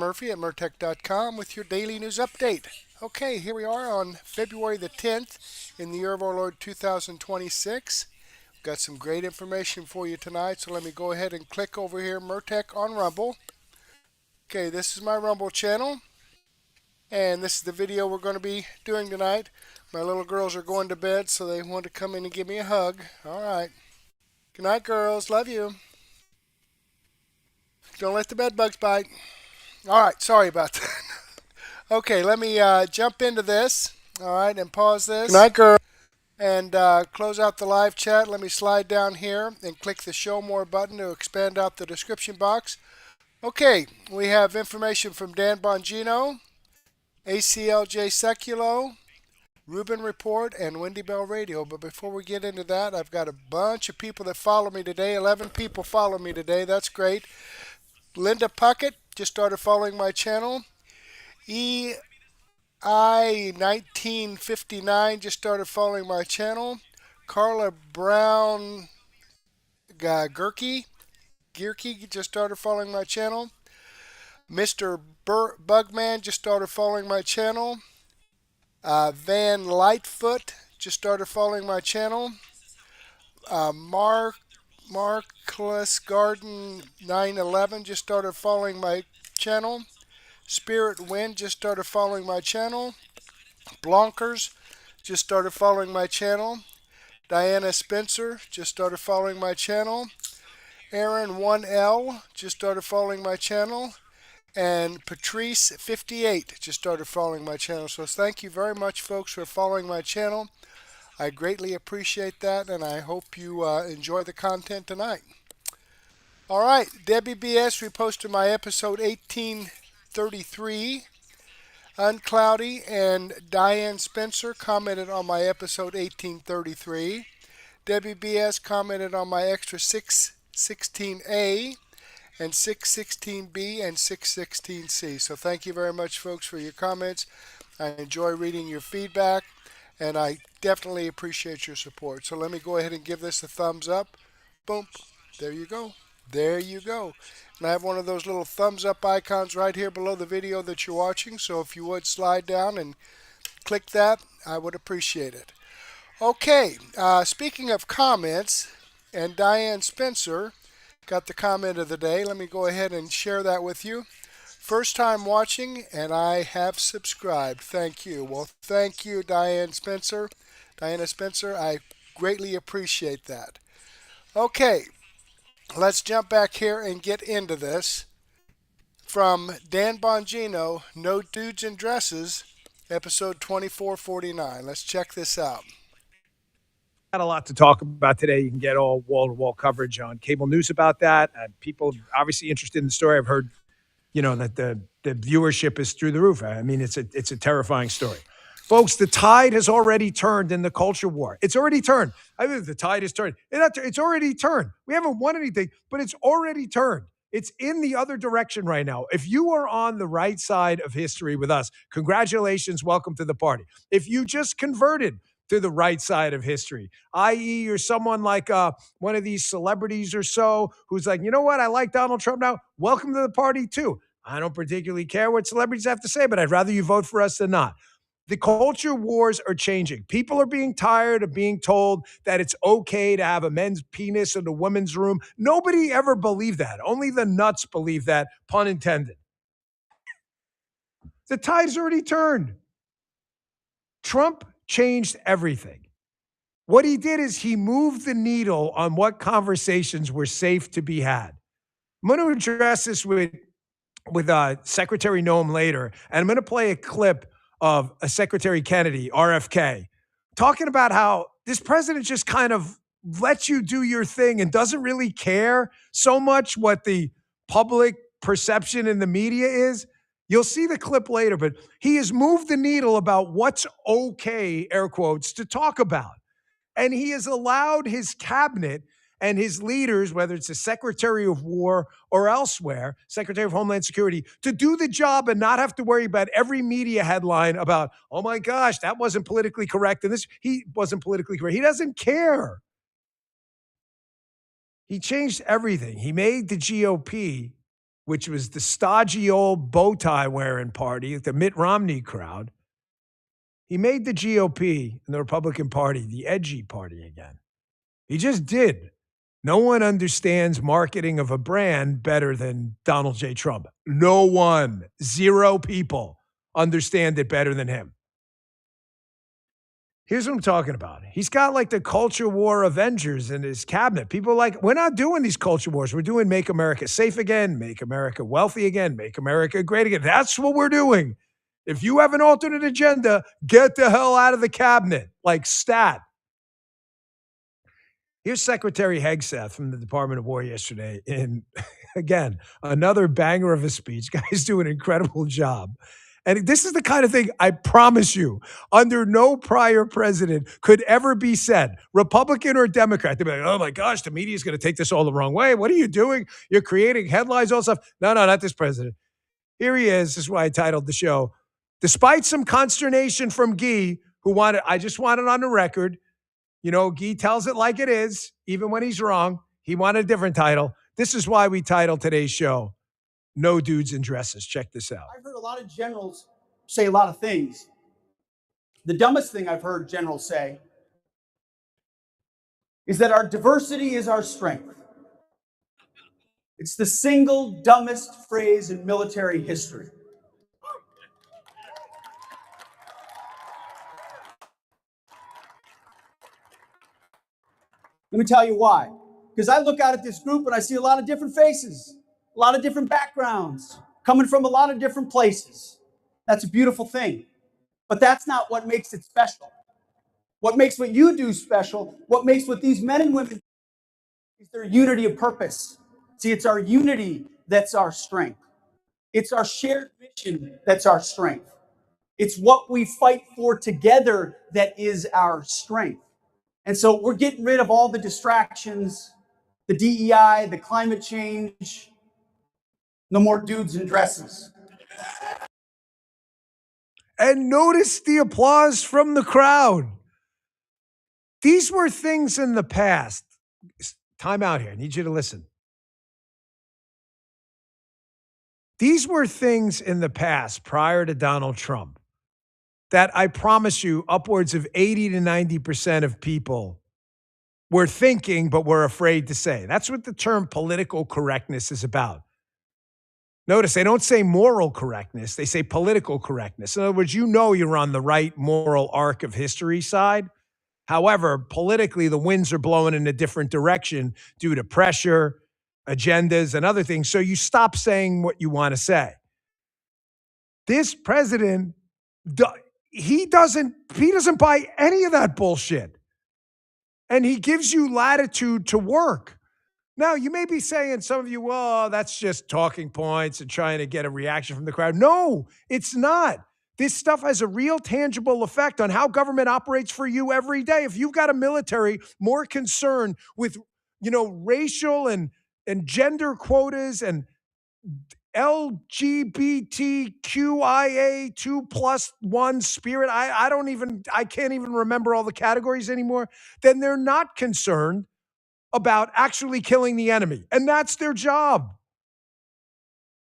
Murphy at Murtech.com with your daily news update. Okay, here we are on February the 10th in the year of our Lord 2026. Got some great information for you tonight, so let me go ahead and click over here, Murtech on Rumble. Okay, this is my Rumble channel, and this is the video we're going to be doing tonight. My little girls are going to bed, so they want to come in and give me a hug. All right. Good night, girls. Love you. Don't let the bed bugs bite. All right, sorry about that. Okay, let me jump into this. All right, and pause this. Good night, girl. And close out the live chat. Let me slide down here and click the Show More button to expand out the description box. Okay, we have information from Dan Bongino, ACLJ Sekulow, Rubin Report, and Wendy Bell Radio. But before we get into that, I've got a bunch of people that follow me today. 11 people follow me today. That's great. Linda Puckett just started following my channel. EI1959 just started following my channel. Carla Brown Gierke just started following my channel. Mr. Bugman just started following my channel. Van Lightfoot just started following my channel. Markless Garden 911 just started following my channel. Spirit Wind just started following my channel. Blonkers just started following my channel. Diana Spencer just started following my channel. Aaron 1L just started following my channel. And Patrice 58 just started following my channel. So thank you very much, folks, for following my channel. I greatly appreciate that, and I hope you enjoy the content tonight. All right, Debbie BS reposted my episode 1833. Uncloudy and Diane Spencer commented on my episode 1833. Debbie BS commented on my extra 616A and 616B and 616C. So thank you very much, folks, for your comments. I enjoy reading your feedback, and I definitely appreciate your support. So let me go ahead and give this a thumbs up. Boom. There you go. There you go. And I have one of those little thumbs up icons right here below the video that you're watching. So if you would slide down and click that, I would appreciate it. Okay. Speaking of comments, and Diane Spencer got the comment of the day. Let me go ahead and share that with you. First time watching, and I have subscribed. Thank you. Well, thank you, Diana Spencer. I greatly appreciate that. Okay, let's jump back here and get into this. From Dan Bongino, No Dudes in Dresses, episode 2449. Let's check this out. Got a lot to talk about today. You can get all wall-to-wall coverage on cable news about that. People obviously interested in the story. I've heard that the viewership is through the roof. I mean, it's a terrifying story. Folks, the tide has already turned in the culture war. It's already turned. I think the tide has turned. It's already turned. We haven't won anything, but it's already turned. It's in the other direction right now. If you are on the right side of history with us, congratulations, welcome to the party. If you just converted to the right side of history, i.e. you're someone like one of these celebrities or so who's like, you know what, I like Donald Trump now, welcome to the party too. I don't particularly care what celebrities have to say, but I'd rather you vote for us than not. The culture wars are changing. People are being tired of being told that it's okay to have a men's penis in a woman's room. Nobody ever believed that. Only the nuts believe that, pun intended. The tide's already turned. Trump changed everything. What he did is he moved the needle on what conversations were safe to be had. I'm going to address this with Secretary Noam later, and I'm going to play a clip of Secretary Kennedy, RFK, talking about how this president just kind of lets you do your thing and doesn't really care so much what the public perception in the media is. You'll see the clip later, but he has moved the needle about what's okay, air quotes, to talk about. And he has allowed his cabinet and his leaders, whether it's the Secretary of War or elsewhere, Secretary of Homeland Security, to do the job and not have to worry about every media headline about, oh my gosh, that wasn't politically correct. And he wasn't politically correct. He doesn't care. He changed everything. He made the GOP which was the stodgy old bow tie wearing party, the Mitt Romney crowd, he made the GOP and the Republican Party the edgy party again. He just did. No one understands marketing of a brand better than Donald J. Trump. No one, 0 people understand it better than him. Here's what I'm talking about. He's got like the culture war Avengers in his cabinet. People are like, we're not doing these culture wars. We're doing make America safe again, make America wealthy again, make America great again. That's what we're doing. If you have an alternate agenda, get the hell out of the cabinet, like stat. Here's Secretary Hegseth from the Department of War yesterday in, again, another banger of a speech. Guy's doing an incredible job. And this is the kind of thing I promise you, under no prior president could ever be said, Republican or Democrat. They'd be like, oh my gosh, the media is going to take this all the wrong way. What are you doing? You're creating headlines, all stuff. No, not this president. Here he is. This is why I titled the show. Despite some consternation from Guy, I just want it on the record. You know, Guy tells it like it is, even when he's wrong. He wanted a different title. This is why we titled today's show, No Dudes in Dresses. Check this out. I've heard a lot of generals say a lot of things. The dumbest thing I've heard generals say is that our diversity is our strength. It's the single dumbest phrase in military history. Let me tell you why. Because I look out at this group and I see a lot of different faces, a lot of different backgrounds, coming from a lot of different places. That's a beautiful thing. But that's not what makes it special. What makes what you do special, what makes what these men and women is their unity of purpose. See, it's our unity that's our strength. It's our shared mission that's our strength. It's what we fight for together that is our strength. And so we're getting rid of all the distractions, the DEI, the climate change, no more dudes in dresses. And notice the applause from the crowd. These were things in the past. Time out here. I need you to listen. These were things in the past prior to Donald Trump that I promise you upwards of 80 to 90% of people were thinking but were afraid to say. That's what the term political correctness is about. Notice they don't say moral correctness, they say political correctness. In other words, you know you're on the right moral arc of history side. However, politically, the winds are blowing in a different direction due to pressure, agendas, and other things. So you stop saying what you want to say. This president, he doesn't buy any of that bullshit. And he gives you latitude to work. Now, you may be saying, some of you, well, that's just talking points and trying to get a reaction from the crowd. No, it's not. This stuff has a real tangible effect on how government operates for you every day. If you've got a military more concerned with, racial and gender quotas and LGBTQIA 2+1 spirit, I can't even remember all the categories anymore, then they're not concerned about actually killing the enemy. And that's their job.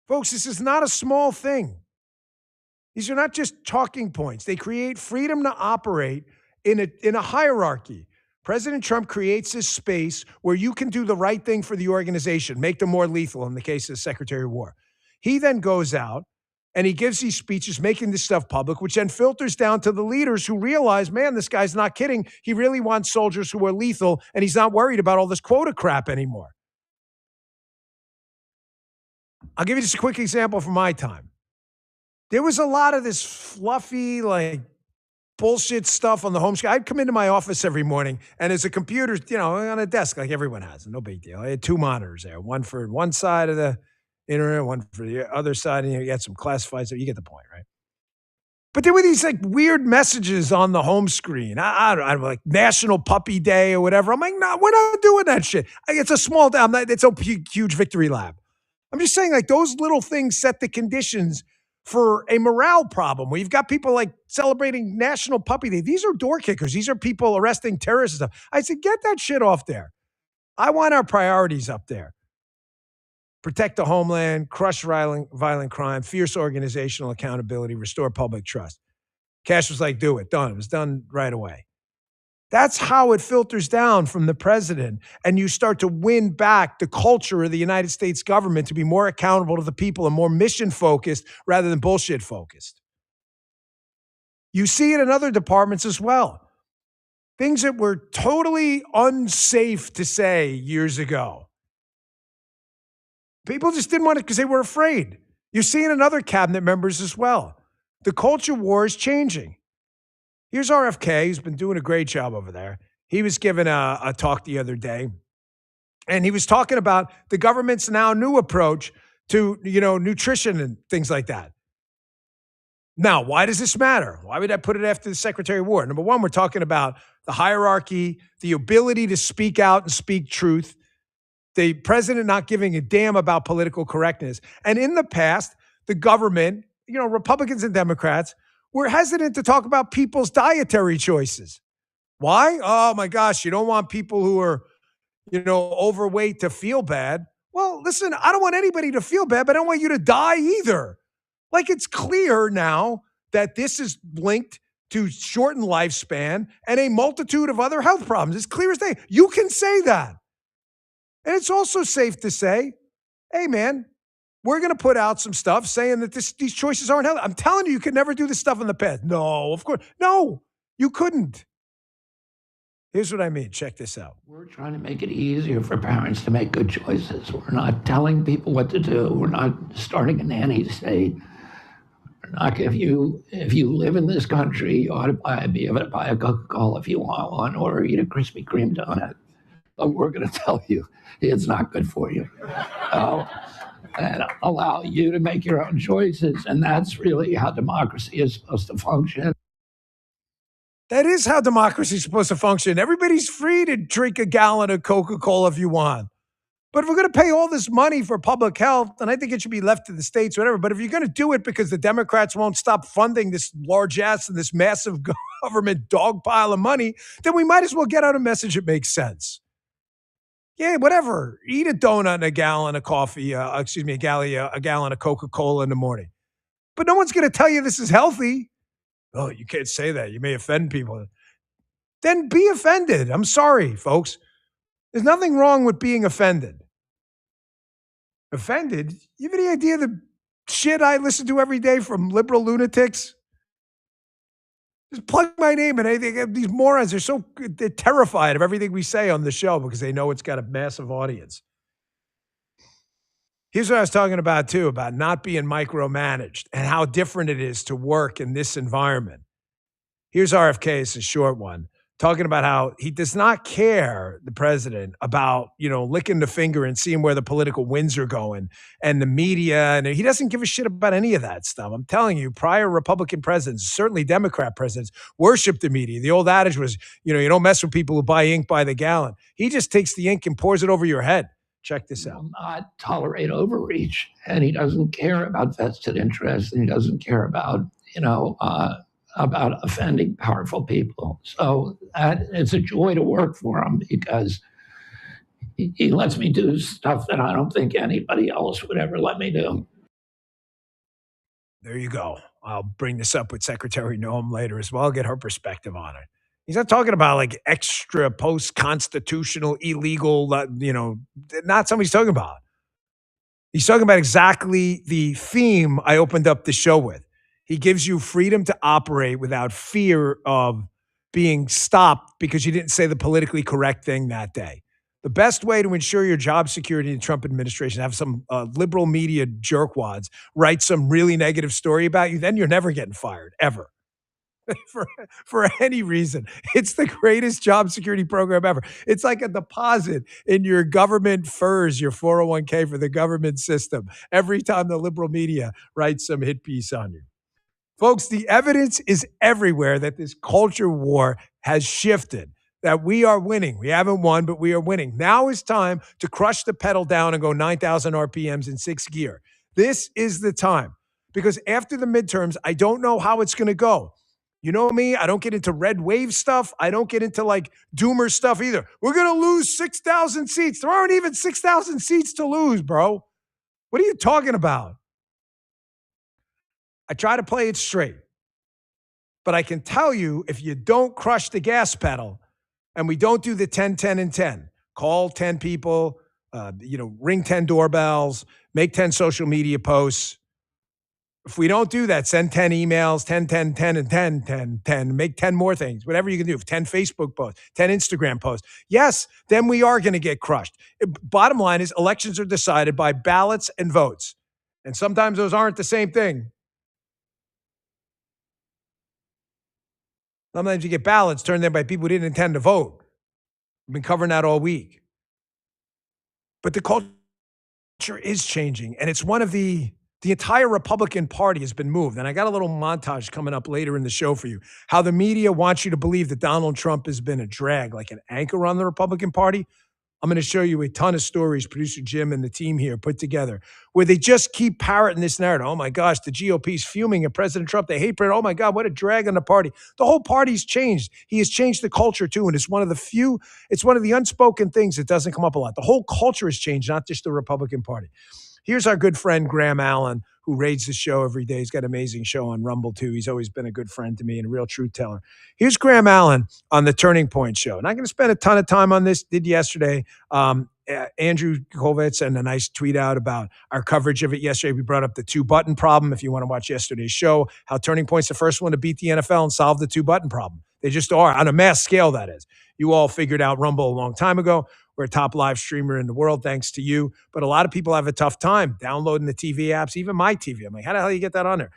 Folks, this is not a small thing. These are not just talking points. They create freedom to operate in a hierarchy. President Trump creates this space where you can do the right thing for the organization, make them more lethal in the case of the Secretary of War. He then goes out and he gives these speeches, making this stuff public, which then filters down to the leaders who realize, man, this guy's not kidding. He really wants soldiers who are lethal, and he's not worried about all this quota crap anymore. I'll give you just a quick example from my time. There was a lot of this fluffy, bullshit stuff on the home screen. I'd come into my office every morning, and there's a computer, on a desk like everyone has. No big deal. I had 2 monitors there, one for one side of the internet, one for the other side, and you had some classifieds. You get the point, right? But there were these weird messages on the home screen. I don't know, like National Puppy Day or whatever. I'm like, no, we're not doing that shit. It's a small town. It's a huge victory lap. I'm just saying, those little things set the conditions for a morale problem where you've got people celebrating National Puppy Day. These are door kickers. These are people arresting terrorists and stuff. I said, get that shit off there. I want our priorities up there. protect the homeland, crush violent crime, fierce organizational accountability, restore public trust. Cash was like, do it, done. It was done right away. That's how it filters down from the president, and you start to win back the culture of the United States government to be more accountable to the people and more mission-focused rather than bullshit-focused. You see it in other departments as well. Things that were totally unsafe to say years ago. People just didn't want it because they were afraid. You're seeing in other cabinet members as well. The culture war is changing. Here's RFK, who's been doing a great job over there. He was giving a talk the other day, and he was talking about the government's now new approach to, nutrition and things like that. Now, why does this matter? Why would I put it after the Secretary of War? Number one, we're talking about the hierarchy, the ability to speak out and speak truth, the president not giving a damn about political correctness. And in the past, the government, Republicans and Democrats, were hesitant to talk about people's dietary choices. Why? Oh my gosh, you don't want people who are, overweight to feel bad. Well, listen, I don't want anybody to feel bad, but I don't want you to die either. Like, it's clear now that this is linked to shortened lifespan and a multitude of other health problems. It's clear as day. You can say that. And it's also safe to say, hey, man, we're going to put out some stuff saying that these choices aren't healthy. I'm telling you, you could never do this stuff in the past. No, of course. No, you couldn't. Here's what I mean. Check this out. We're trying to make it easier for parents to make good choices. We're not telling people what to do. We're not starting a nanny state. If you live in this country, you ought to be able to buy a Coca-Cola if you want one, or eat a Krispy Kreme donut. But we're going to tell you it's not good for you. And allow you to make your own choices. And that's really how democracy is supposed to function. That is how democracy is supposed to function. Everybody's free to drink a gallon of Coca-Cola if you want. But if we're going to pay all this money for public health, then I think it should be left to the states, whatever. But if you're going to do it because the Democrats won't stop funding this large ass and this massive government dog pile of money, then we might as well get out a message that makes sense. Yeah, whatever. Eat a donut and a gallon of coffee, a gallon of Coca-Cola in the morning. But no one's going to tell you this is healthy. Oh, you can't say that. You may offend people. Then be offended. I'm sorry, folks. There's nothing wrong with being offended. Offended? You have any idea the shit I listen to every day from liberal lunatics? Just plug my name in. I think these morons are they're terrified of everything we say on the show because they know it's got a massive audience. Here's what I was talking about too, about not being micromanaged and how different it is to work in this environment. Here's RFK, it's a short one, talking about how he does not care, the president, about, licking the finger and seeing where the political winds are going and the media. And he doesn't give a shit about any of that stuff. I'm telling you, prior Republican presidents, certainly Democrat presidents, worshiped the media. The old adage was, you don't mess with people who buy ink by the gallon. He just takes the ink and pours it over your head. Check this out. Will not tolerate overreach. And he doesn't care about vested interests. And he doesn't care about, about offending powerful people. So it's a joy to work for him because he lets me do stuff that I don't think anybody else would ever let me do. There you go. I'll bring this up with Secretary Noem later as well. I'll get her perspective on it. He's not talking about like extra post-constitutional, illegal, not something he's talking about. He's talking about exactly the theme I opened up the show with. He gives you freedom to operate without fear of being stopped because you didn't say the politically correct thing that day. The best way to ensure your job security in the Trump administration, have some liberal media jerkwads write some really negative story about you, then you're never getting fired, ever. for any reason. It's the greatest job security program ever. It's like a deposit in your government FERS, your 401k for the government system, every time the liberal media writes some hit piece on you. Folks, the evidence is everywhere that this culture war has shifted, that we are winning. We haven't won, but we are winning. Now is time to crush the pedal down and go 9,000 RPMs in sixth gear. This is the time, because after the midterms, I don't know how it's going to go. You know me, I don't get into red wave stuff. I don't get into like doomer stuff either. We're going to lose 6,000 seats. There aren't even 6,000 seats to lose, bro. What are you talking about? I try to play it straight. But I can tell you, if you don't crush the gas pedal and we don't do the 10, 10, and 10, call 10 people, ring 10 doorbells, make 10 social media posts. If we don't do that, send 10 emails, 10, 10, 10, and 10, 10, 10, make 10 more things, whatever you can do, 10 Facebook posts, 10 Instagram posts. Yes, then we are going to get crushed. Bottom line is elections are decided by ballots and votes. And sometimes those aren't the same thing. Sometimes you get ballots turned in by people who didn't intend to vote. We've been covering that all week. But the culture is changing, and it's one of the entire Republican Party has been moved. And I got a little montage coming up later in the show for you, how the media wants you to believe that Donald Trump has been a drag, like an anchor on the Republican Party. I'm going to show you a ton of stories producer Jim and the team here put together where they just keep parroting this narrative. Oh my gosh, the GOP's fuming at President Trump. They hate President. Oh my God, what a drag on the party. The whole party's changed. He has changed the culture too. And it's one of the unspoken things that doesn't come up a lot. The whole culture has changed, not just the Republican Party. Here's our good friend, Graham Allen, who raids the show every day. He's got an amazing show on Rumble, too. He's always been a good friend to me and a real truth teller. Here's Graham Allen on the Turning Point show. And I'm going to spend a ton of time on this. Did yesterday. Andrew Kovitz sent a nice tweet out about our coverage of it yesterday. We brought up the two-button problem. If you want to watch yesterday's show, how Turning Point's the first one to beat the NFL and solve the two-button problem. They just are, on a mass scale, that is. You all figured out Rumble a long time ago. We're a top live streamer in the world, thanks to you. But a lot of people have a tough time downloading the TV apps, even my TV. I'm like, how the hell do you get that on there?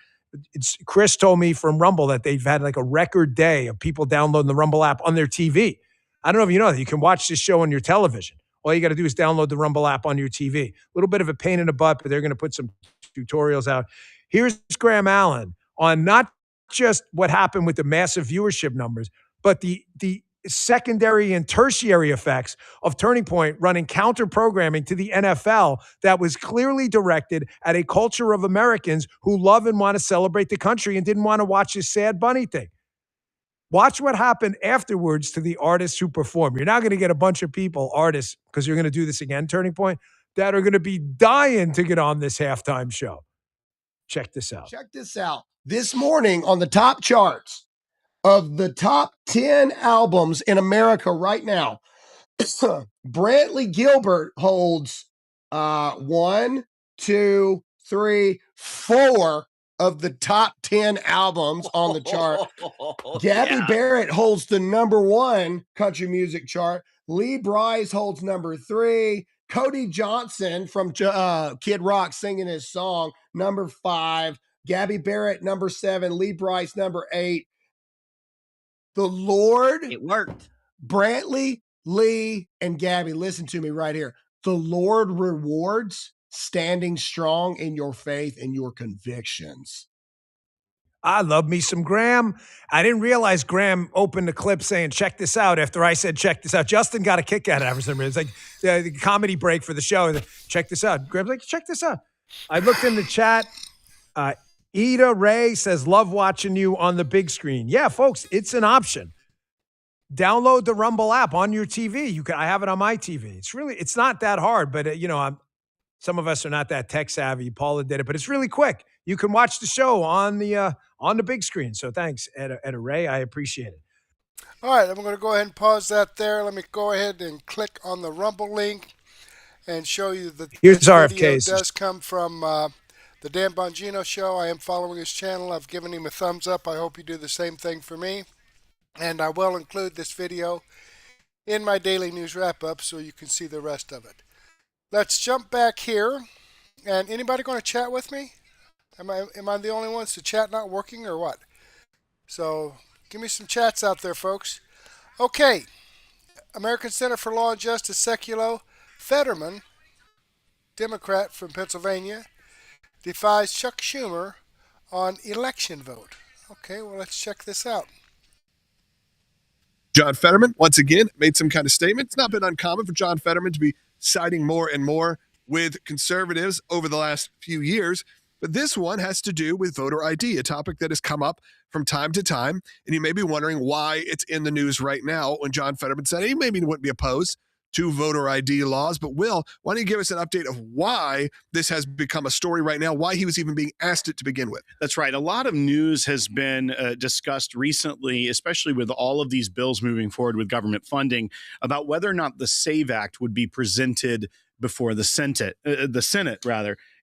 Chris told me from Rumble that they've had like a record day of people downloading the Rumble app on their TV. I don't know if you know that. You can watch this show on your television. All you got to do is download the Rumble app on your TV. A little bit of a pain in the butt, but they're going to put some tutorials out. Here's Graham Allen on not just what happened with the massive viewership numbers, but the secondary and tertiary effects of Turning Point running counter programming to the NFL that was clearly directed at a culture of Americans who love and want to celebrate the country and didn't want to watch this sad bunny thing. Watch what happened afterwards to the artists who perform. You're now going to get a bunch of people, artists, because you're going to do this again, Turning Point, that are going to be dying to get on this halftime show. Check this out. Check this out. This morning on the top charts of the top 10 albums in America right now, Brantley Gilbert holds 1, 2, 3, 4 of the top 10 albums on the chart. Gabby Barrett holds the number 1 country music chart. Lee Bryce holds number 3. Cody Johnson from Kid Rock singing his song, number 5. Gabby Barrett, number 7. Lee Bryce, number 8. The Lord. It worked. Brantley, Lee, and Gabby, listen to me right here. The Lord rewards standing strong in your faith and your convictions. I love me some Graham. I didn't realize Graham opened the clip saying, check this out, after I said, check this out. Justin got a kick out of it for some reason. It's like the comedy break for the show. Check this out. Graham's like, check this out. I looked in the chat. Ida Ray says, love watching you on the big screen. Yeah, folks, it's an option. Download the Rumble app on your TV. I have it on my TV. It's not that hard, but some of us are not that tech savvy. Paula did it, but it's really quick. You can watch the show on the big screen. So thanks, Ed Ray. I appreciate it. All right, I'm going to go ahead and pause that there. Let me go ahead and click on the Rumble link and show you that Here's this video RFK's. does come from the Dan Bongino show. I am following his channel. I've given him a thumbs up. I hope you do the same thing for me. And I will include this video in my daily news wrap-up so you can see the rest of it. Let's jump back here. And anybody going to chat with me? Am I the only one? Is the chat not working or what? So give me some chats out there, folks. Okay. American Center for Law and Justice, Sekulow. Fetterman, Democrat from Pennsylvania, defies Chuck Schumer on election vote. Okay, well, let's check this out. John Fetterman, once again, made some kind of statement. It's not been uncommon for John Fetterman to be siding more and more with conservatives over the last few years. But this one has to do with voter ID, a topic that has come up from time to time. And you may be wondering why it's in the news right now when John Fetterman said he maybe wouldn't be opposed to voter ID laws. But Will, why don't you give us an update of why this has become a story right now, why he was even being asked it to begin with? That's right. A lot of news has been discussed recently, especially with all of these bills moving forward with government funding, about whether or not the SAVE Act would be presented before the Senate,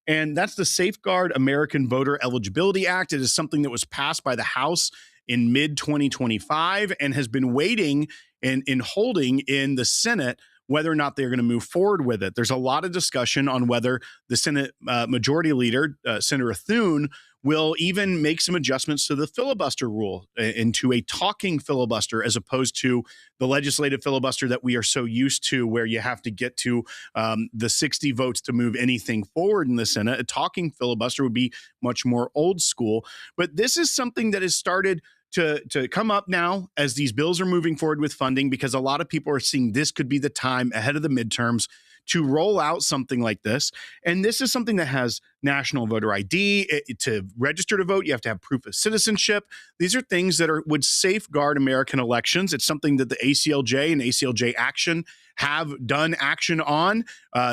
And that's the Safeguard American Voter Eligibility Act. It is something that was passed by the House in mid-2025 and has been waiting in holding in the Senate whether or not they're going to move forward with it. There's a lot of discussion on whether the Senate Majority Leader, Senator Thune, will even make some adjustments to the filibuster rule into a talking filibuster as opposed to the legislative filibuster that we are so used to, where you have to get to the 60 votes to move anything forward in the Senate. A talking filibuster would be much more old school. But this is something that has started to come up now as these bills are moving forward with funding, because a lot of people are seeing this could be the time ahead of the midterms to roll out something like this. And this is something that has national voter ID. To register to vote, you have to have proof of citizenship. These are things that would safeguard American elections. It's something that the ACLJ and ACLJ Action have done action on.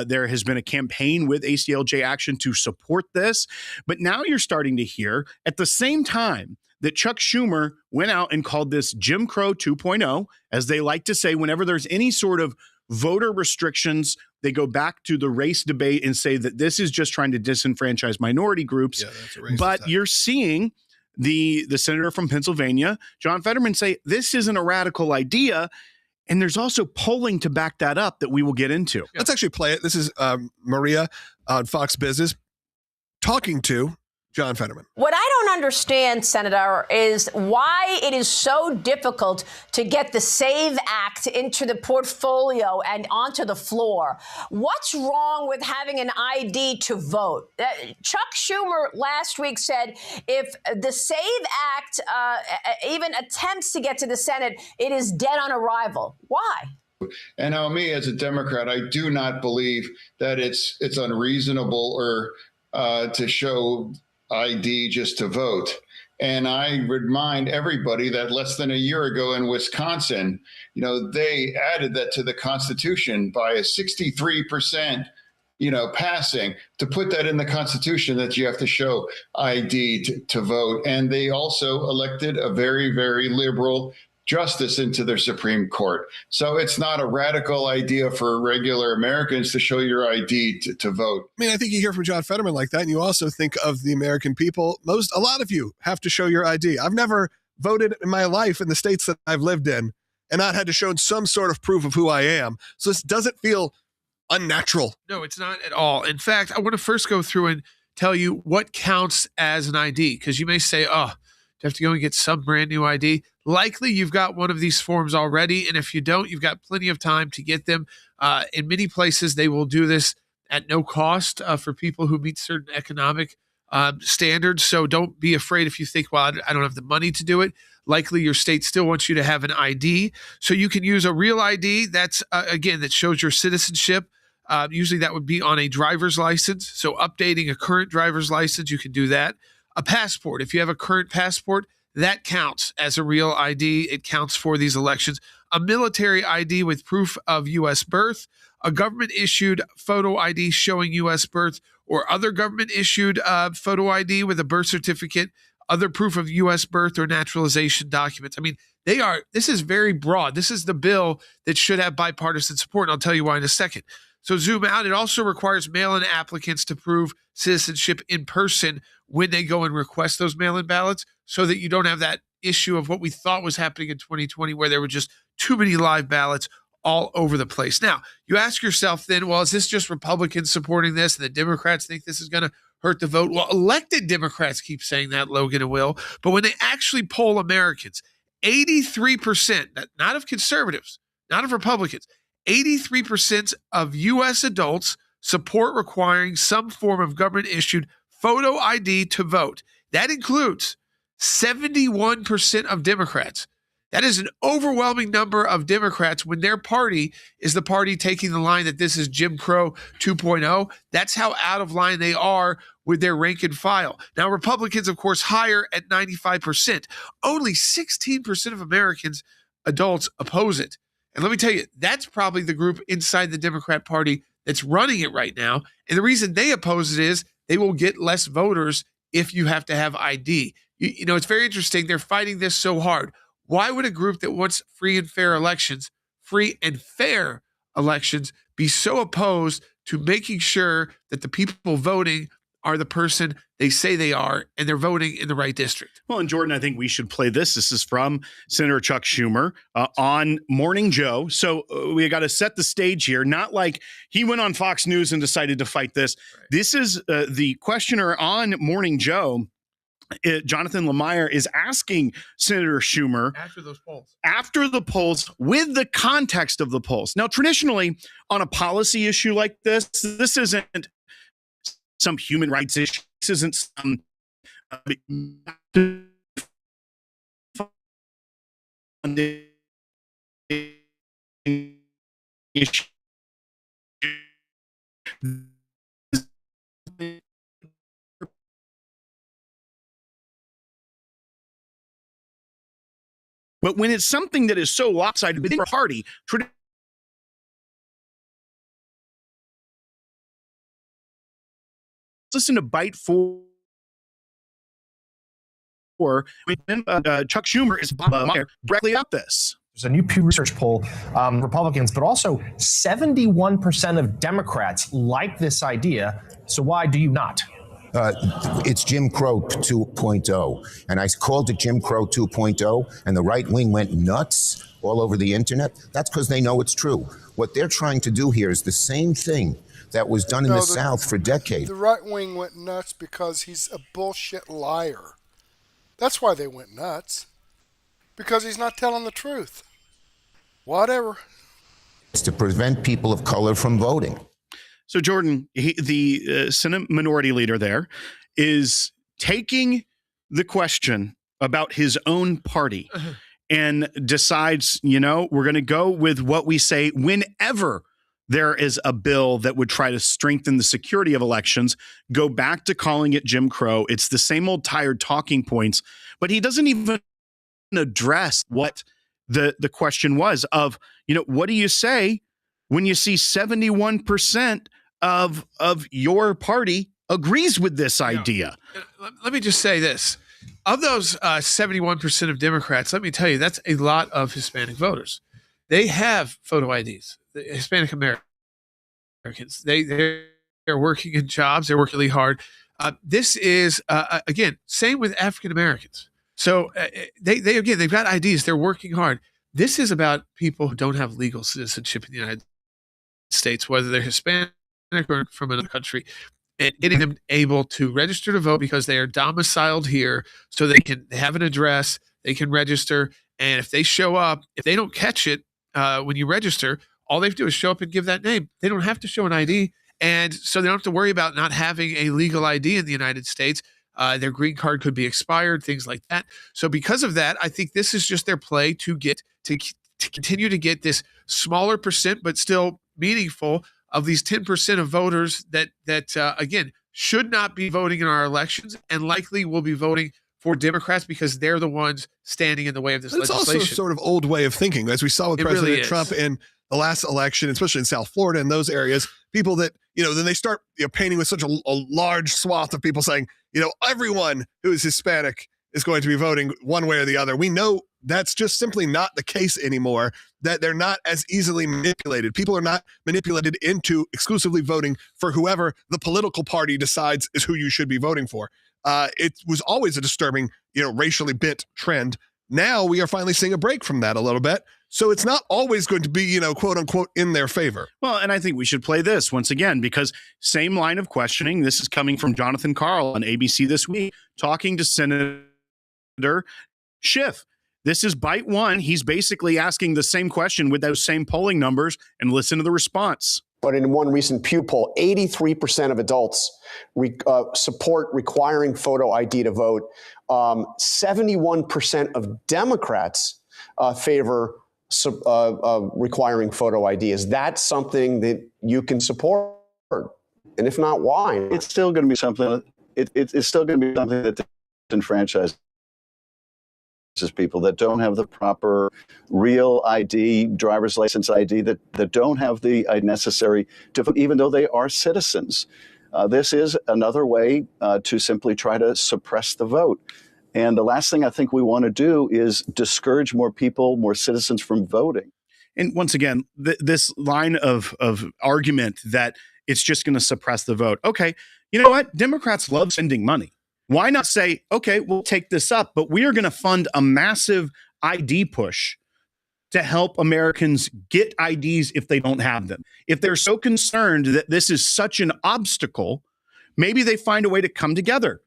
There has been a campaign with ACLJ Action to support this. But now you're starting to hear, at the same time that Chuck Schumer went out and called this Jim Crow 2.0, as they like to say, whenever there's any sort of voter restrictions, they go back to the race debate and say that this is just trying to disenfranchise minority groups. Yeah, that's a racist But attack. You're seeing the senator from Pennsylvania, John Fetterman, say this isn't a radical idea. And there's also polling to back that up that we will get into. Let's actually play it. This is Maria on Fox Business talking to John Fetterman. What I don't understand, Senator, is why it is so difficult to get the SAVE Act into the portfolio and onto the floor. What's wrong with having an ID to vote? Chuck Schumer last week said if the SAVE Act even attempts to get to the Senate, it is dead on arrival. Why? And now, me as a Democrat, I do not believe that it's unreasonable or to show ID just to vote. And I remind everybody that less than a year ago in Wisconsin, they added that to the Constitution by a 63%, passing, to put that in the Constitution that you have to show ID to vote. And they also elected a very, very liberal justice into their Supreme Court. So it's not a radical idea for regular Americans to show your ID to vote. I mean, I think you hear from John Fetterman like that, and you also think of the American people. A lot of you have to show your ID. I've never voted in my life in the states that I've lived in and not had to show some sort of proof of who I am. So this doesn't feel unnatural. No, it's not at all. In fact, I want to first go through and tell you what counts as an ID, because you may say, oh, you have to go and get some brand new ID. Likely you've got one of these forms already. And if you don't, you've got plenty of time to get them. In many places, they will do this at no cost for people who meet certain economic standards. So don't be afraid if you think, well, I don't have the money to do it. Likely your state still wants you to have an ID. So you can use a real ID. That's, again, that shows your citizenship. Usually that would be on a driver's license. So updating a current driver's license, you can do that. A passport. If you have a current passport, that counts as a real ID. It counts for these elections. A military ID with proof of U.S. birth, a government-issued photo ID showing U.S. birth, or other government-issued photo ID with a birth certificate, other proof of U.S. birth or naturalization documents. I mean, this is very broad. This is the bill that should have bipartisan support, and I'll tell you why in a second. So zoom out. It also requires mail-in applicants to prove citizenship in person when they go and request those mail-in ballots, so that you don't have that issue of what we thought was happening in 2020, where there were just too many live ballots all over the place. Now, you ask yourself then, well, is this just Republicans supporting this and the Democrats think this is going to hurt the vote? Well, elected Democrats keep saying that, Logan and Will, but when they actually poll Americans, 83%, not of conservatives, not of Republicans, 83% of U.S. adults support requiring some form of government-issued photo ID to vote. That includes 71% of Democrats. That is an overwhelming number of Democrats when their party is the party taking the line that this is Jim Crow 2.0. That's how out of line they are with their rank and file. Now, Republicans, of course, higher at 95%. Only 16% of Americans, adults, oppose it. And let me tell you, that's probably the group inside the Democrat Party that's running it right now. And the reason they oppose it is they will get less voters if you have to have ID. You know, it's very interesting. They're fighting this so hard. Why would a group that wants free and fair elections be so opposed to making sure that the people voting are the person they say they are and they're voting in the right district? Well, and Jordan, I think we should play this. This is from Senator Chuck Schumer on Morning Joe. So we got to set the stage here. Not like he went on Fox News and decided to fight this. Right. This is the questioner on Morning Joe. Jonathan Lemire is asking Senator Schumer after the polls with the context of the polls. Now, traditionally, on a policy issue like this isn't some human rights issue. This isn't some issue. But when it's something that is so lopsided within a party, listen to Bite 4. Chuck Schumer is directly about this. There's a new Pew Research poll, Republicans, but also 71% of Democrats like this idea. So why do you not? It's Jim Crow 2.0. And I called it Jim Crow 2.0, and the right wing went nuts all over the internet. That's because they know it's true. What they're trying to do here is the same thing that was done in the South for decades. The right wing went nuts because he's a bullshit liar. That's why they went nuts. Because he's not telling the truth. Whatever. It's to prevent people of color from voting. So, Jordan, the Senate Minority Leader there is taking the question about his own party and decides, we're going to go with what we say whenever there is a bill that would try to strengthen the security of elections, go back to calling it Jim Crow. It's the same old tired talking points, but he doesn't even address what the question was of, what do you say when you see 71% of your party agrees with this idea? Let me just say this. Of those 71% of Democrats, let me tell you, that's a lot of Hispanic voters. They have photo IDs. The Hispanic Americans, they're working in jobs. They're working really hard. This is, again, same with African Americans. So they've got IDs. They're working hard. This is about people who don't have legal citizenship in the United States, whether they're Hispanic or from another country, and getting them able to register to vote because they are domiciled here, so they have an address, they can register, and if they show up, if they don't catch it when you register, all they have to do is show up and give that name. They don't have to show an ID, and so they don't have to worry about not having a legal ID in the United States. Their green card could be expired, things like that. So because of that, I think this is just their play to continue to get this smaller percent, but still meaningful, of these 10% of voters that again, should not be voting in our elections and likely will be voting for Democrats because they're the ones standing in the way of this legislation. It's also sort of old way of thinking, as we saw with President Trump in the last election, especially in South Florida and those areas. People that, then they start painting with such a large swath of people saying, everyone who is Hispanic is going to be voting one way or the other. We know that's just simply not the case anymore, that they're not as easily manipulated. People are not manipulated into exclusively voting for whoever the political party decides is who you should be voting for. It was always a disturbing, racially bent trend. Now we are finally seeing a break from that a little bit. So it's not always going to be, quote unquote, in their favor. Well, and I think we should play this once again, because same line of questioning. This is coming from Jonathan Karl on ABC This Week, talking to Senator Schiff. This is bite one. He's basically asking the same question with those same polling numbers, and listen to the response. But in one recent Pew poll, 83% of adults support requiring photo ID to vote. 71% of Democrats favor requiring photo ID. Is that something that you can support? And if not, why? It's still going to be something. It's still going to be something that disenfranchises people that don't have the proper real ID, driver's license ID, that don't have the necessary to vote, even though they are citizens. This is another way to simply try to suppress the vote. And the last thing I think we want to do is discourage more people, more citizens from voting. And once again, this line of argument that it's just going to suppress the vote. Okay, you know what? Democrats love sending money. Why not say, okay, we'll take this up, but we are going to fund a massive ID push to help Americans get IDs if they don't have them. If they're so concerned that this is such an obstacle, maybe they find a way to come together.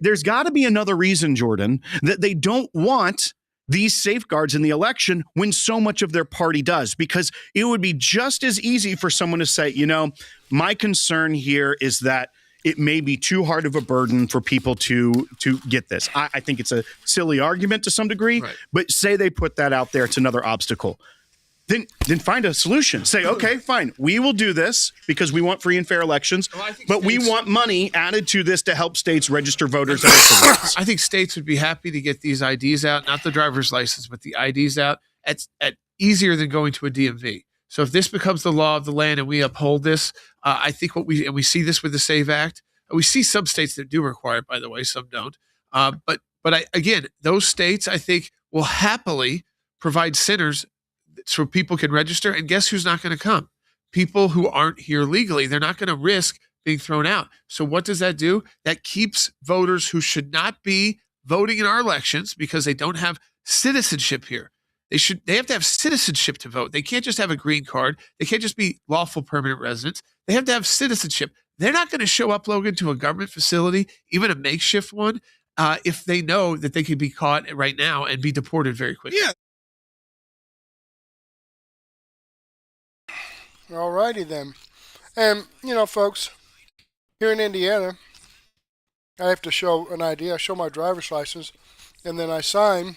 There's got to be another reason, Jordan, that they don't want these safeguards in the election when so much of their party does, because it would be just as easy for someone to say, you know, my concern here is that it may be too hard of a burden for people to get this. I think it's a silly argument to some degree, right. But say they put that out there, it's another obstacle. Then find a solution. Say, okay, fine, we will do this because we want free and fair elections, but we want money added to this to help states register voters. I think states would be happy to get these IDs out, not the driver's license, but the IDs out at easier than going to a DMV. So if this becomes the law of the land and we uphold this, I think we see this with the SAVE Act. We see some states that do require it, by the way, some don't. But again, those states, I think, will happily provide centers so people can register. And guess who's not going to come? People who aren't here legally. They're not going to risk being thrown out. So what does that do? That keeps voters who should not be voting in our elections because they don't have citizenship here. They have to have citizenship to vote. They can't just have a green card. They can't just be lawful permanent residents. They have to have citizenship. They're not going to show up, Logan, to a government facility, even a makeshift one, if they know that they could be caught right now and be deported very quickly. Yeah. All righty then. And, you know, folks, here in Indiana, I have to show an ID. I show my driver's license, and then I sign,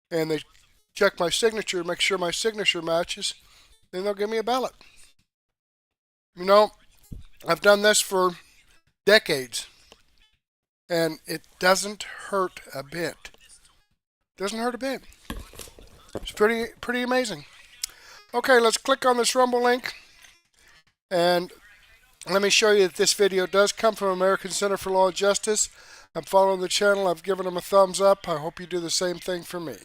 and they check my signature, make sure my signature matches, then they'll give me a ballot. You know, I've done this for decades, and it doesn't hurt a bit. Doesn't hurt a bit. It's pretty amazing. Okay, let's click on this Rumble link, and let me show you that this video does come from American Center for Law and Justice. I'm following the channel. I've given them a thumbs up. I hope you do the same thing for me.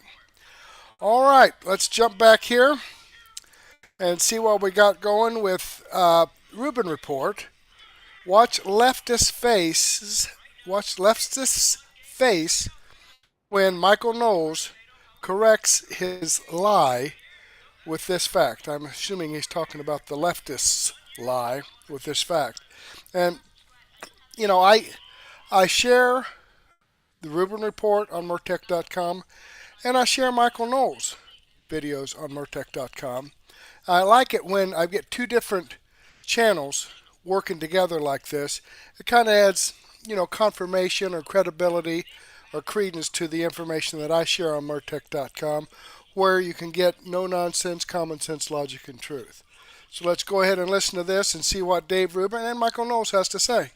All right, let's jump back here and see what we got going with Rubin report. Watch leftist's face when Michael Knowles corrects his lie with this fact. I'm assuming he's talking about the leftist's lie with this fact. And, you know, I share the Rubin report on Murtech.com, and I share Michael Knowles videos on Murtech.com. I like it when I get two different channels working together like this. It kind of adds, you know, confirmation or credibility or credence to the information that I share on Murtech.com, where you can get no-nonsense, common sense, logic, and truth. So let's go ahead and listen to this and see what Dave Rubin and Michael Knowles has to say.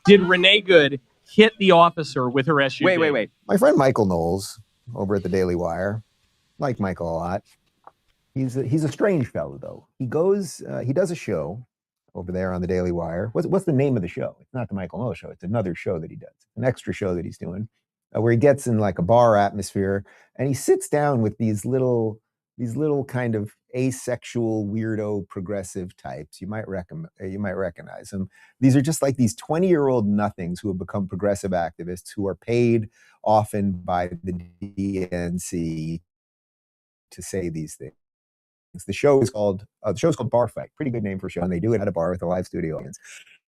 Did Renee Good hit the officer with her SUV? Wait. My friend Michael Knowles over at the Daily Wire, like Michael a lot. He's a strange fellow, though. He does a show over there on the Daily Wire. What's the name of the show? It's not the Michael Knowles show. It's another show that he does, an extra show that he's doing, where he gets in like a bar atmosphere and he sits down with these little kind of asexual, weirdo, progressive types. You might recognize them. These are just like these 20-year-old nothings who have become progressive activists who are paid often by the DNC to say these things. The show is called Bar Fight. Pretty good name for a show, and they do it at a bar with a live studio audience.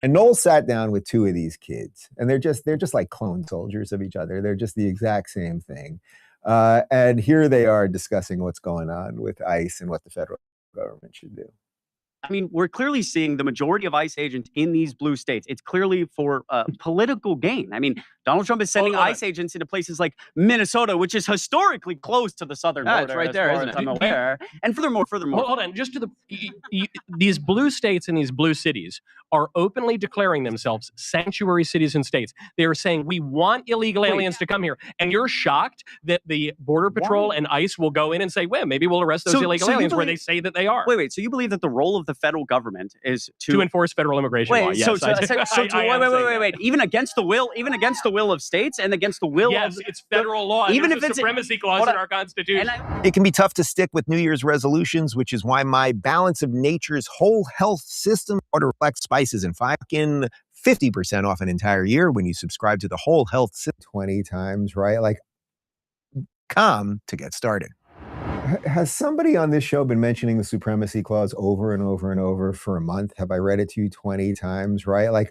And Knowles sat down with two of these kids, and they're just like clone soldiers of each other. They're just the exact same thing. And here they are discussing what's going on with ICE and what the federal government should do. I mean, we're clearly seeing the majority of ICE agents in these blue states. It's clearly for political gain. I mean, Donald Trump is sending ICE agents into places like Minnesota, which is historically close to the southern border. It's right there, isn't it? I'm aware. And furthermore. Hold on, just to these blue states and these blue cities are openly declaring themselves sanctuary cities and states. They are saying we want illegal aliens to come here, and you're shocked that the Border Patrol and ICE will go in and say, "Well, maybe we'll arrest those illegal aliens," where they say that they are. Wait. So you believe that the role of the federal government is to enforce federal immigration law? Yes. Wait. Even against the will of states and against the will of it's federal law. Even if it's a supremacy clause in our Constitution. It can be tough to stick with New Year's resolutions, which is why my Balance of Nature's whole health system order reflects spices and 50% off an entire year when you subscribe to the whole health system 20 times, right? Like, come to get started. Has somebody on this show been mentioning the supremacy clause over and over and over for a month? Have I read it to you 20 times, right? Like,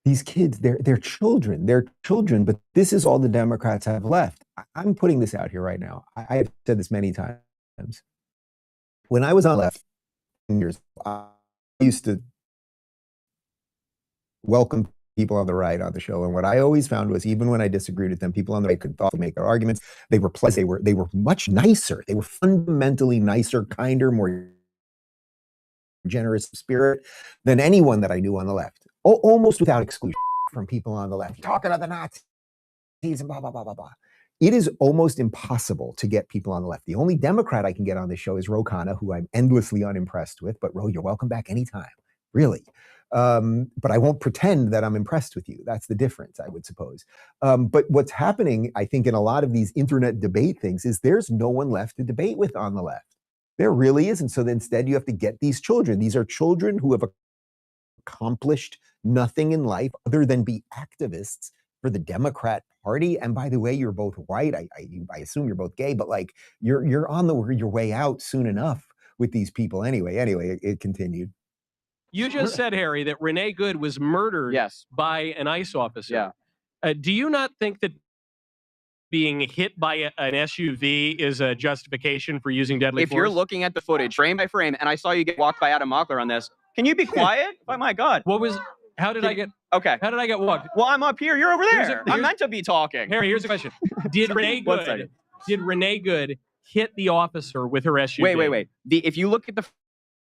these kids, they're children, but this is all the Democrats have left. I'm putting this out here right now. I have said this many times. When I was on left years, I used to welcome people on the right on the show. And what I always found was, even when I disagreed with them, people on the right could thoughtfully make their arguments. They were pleasant. They were much nicer. They were fundamentally nicer, kinder, more generous spirit than anyone that I knew on the left. Almost without exclusion from people on the left. You're talking to the Nazis and blah, blah, blah, blah, blah. It is almost impossible to get people on the left. The only Democrat I can get on this show is Ro Khanna, who I'm endlessly unimpressed with. But Ro, you're welcome back anytime, really. But I won't pretend that I'm impressed with you. That's the difference, I would suppose. But what's happening, I think, in a lot of these internet debate things is there's no one left to debate with on the left. There really isn't. So then instead you have to get these children. These are children who have accomplished nothing in life other than be activists for the Democrat Party. And by the way, you're both white. I assume you're both gay, but like you're on your way out soon enough with these people anyway. Anyway, it continued. You just said, Harry, that Renee Good was murdered by an ICE officer. Yeah. Do you not think that being hit by an SUV is a justification for using deadly force? If you're looking at the footage frame by frame, and I saw you get walked by Adam Mockler on this, can you be quiet? Oh my God. How did I get walked? Well, I'm up here. You're over there. I'm meant to be talking. Harry, here's a question. Did Renee Good hit the officer with her SUV? Wait. If you look at the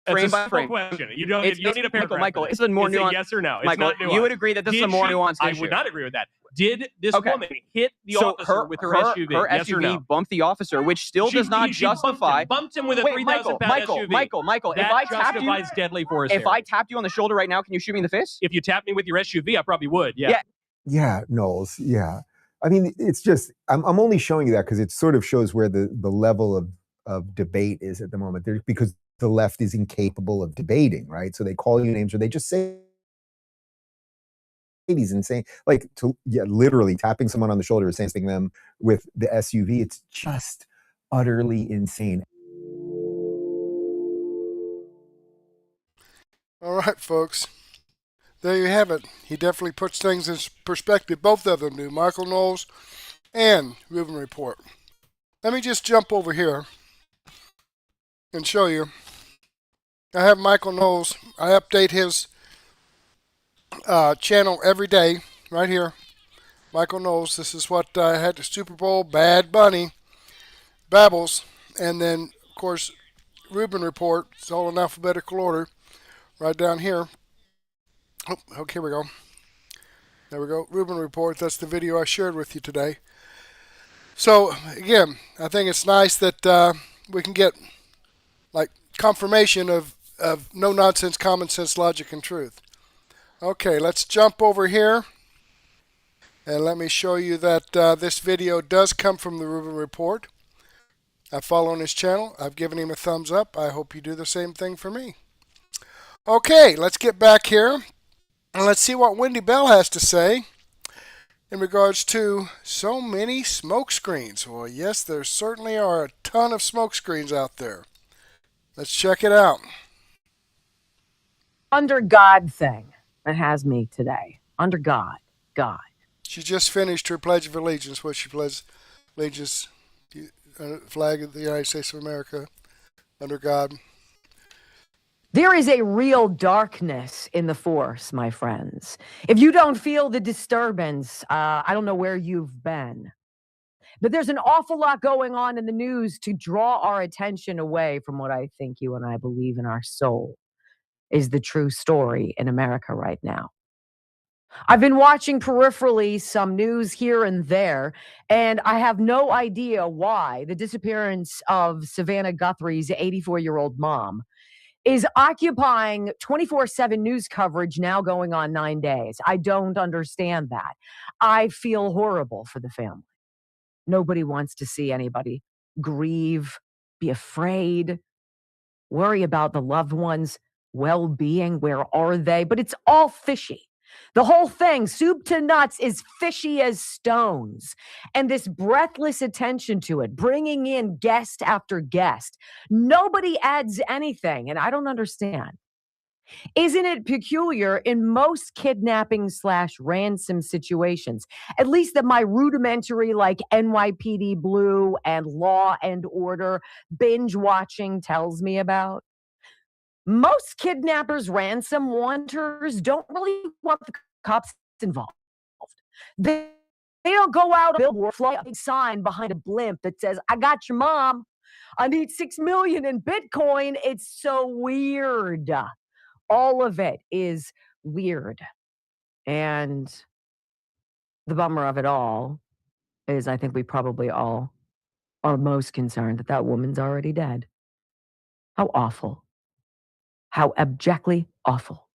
frame by frame. Question. You don't need a paragraph. Michael, it's a more nuanced. Yes or no? Michael, it's not nuanced. You would agree that this is a more nuanced issue. I would not agree with that. Did this woman hit the officer with her SUV? Her yes SUV or no? bumped the officer, which still does not justify. Bumped him with a 3,000-pound SUV. Michael, that if I tapped you, deadly force. If I tapped you on the shoulder right now, can you shoot me in the face? If you tapped me with your SUV, I probably would. Yeah, Knowles. Yeah. I mean, it's just, I'm only showing you that because it sort of shows where the level of debate is at the moment. Because the left is incapable of debating, right? So they call you names or they just say these insane, literally tapping someone on the shoulder or saying them with the SUV. It's just utterly insane. All right, folks. There you have it. He definitely puts things in perspective. Both of them do, Michael Knowles and Rubin Report. Let me just jump over here and show you. I have Michael Knowles. I update his channel every day, right here. Michael Knowles. This is what I had the Super Bowl, Bad Bunny, Babbles, and then, of course, Rubin Report. It's all in alphabetical order, right down here. Oh, okay, here we go. There we go. Rubin Report. That's the video I shared with you today. So, again, I think it's nice that we can get, confirmation of no-nonsense, common sense, logic, and truth. Okay, let's jump over here. And let me show you that this video does come from the Rubin Report. I follow his channel. I've given him a thumbs up. I hope you do the same thing for me. Okay, let's get back here. And let's see what Wendy Bell has to say in regards to so many smokescreens. Well, yes, there certainly are a ton of smokescreens out there. Let's check it out. Under God thing that has me today. Under God. God. She just finished her Pledge of Allegiance, where she pledged allegiance to the flag of the United States of America, under God. There is a real darkness in the force, my friends. If you don't feel the disturbance, I don't know where you've been. But there's an awful lot going on in the news to draw our attention away from what I think you and I believe in our soul is the true story in America right now. I've been watching peripherally some news here and there, and I have no idea why the disappearance of Savannah Guthrie's 84-year-old mom is occupying 24/7 news coverage now going on 9 days. I don't understand that. I feel horrible for the family. Nobody wants to see anybody grieve, be afraid, worry about the loved ones' well-being. Where are they? But it's all fishy. The whole thing, soup to nuts, is fishy as stones. And this breathless attention to it, bringing in guest after guest, nobody adds anything, and I don't understand. Isn't it peculiar in most kidnapping/ransom situations, at least that my rudimentary like NYPD Blue and Law and Order binge watching tells me about? Most kidnappers, ransom wanters don't really want the cops involved. They don't go out on a billboard, fly a big sign behind a blimp that says, "I got your mom. I need 6 million in Bitcoin." It's so weird. All of it is weird. And the bummer of it all is I think we probably all are most concerned that that woman's already dead. How awful. How abjectly awful.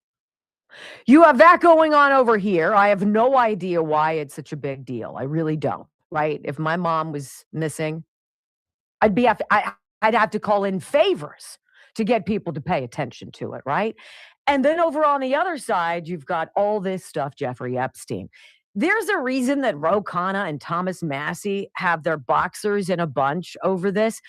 You have that going on over here. I have no idea why it's such a big deal. I really don't, right? If my mom was missing, I'd have to call in favors to get people to pay attention to it, right? And then over on the other side, you've got all this stuff, Jeffrey Epstein. There's a reason that Ro Khanna and Thomas Massey have their boxers in a bunch over this.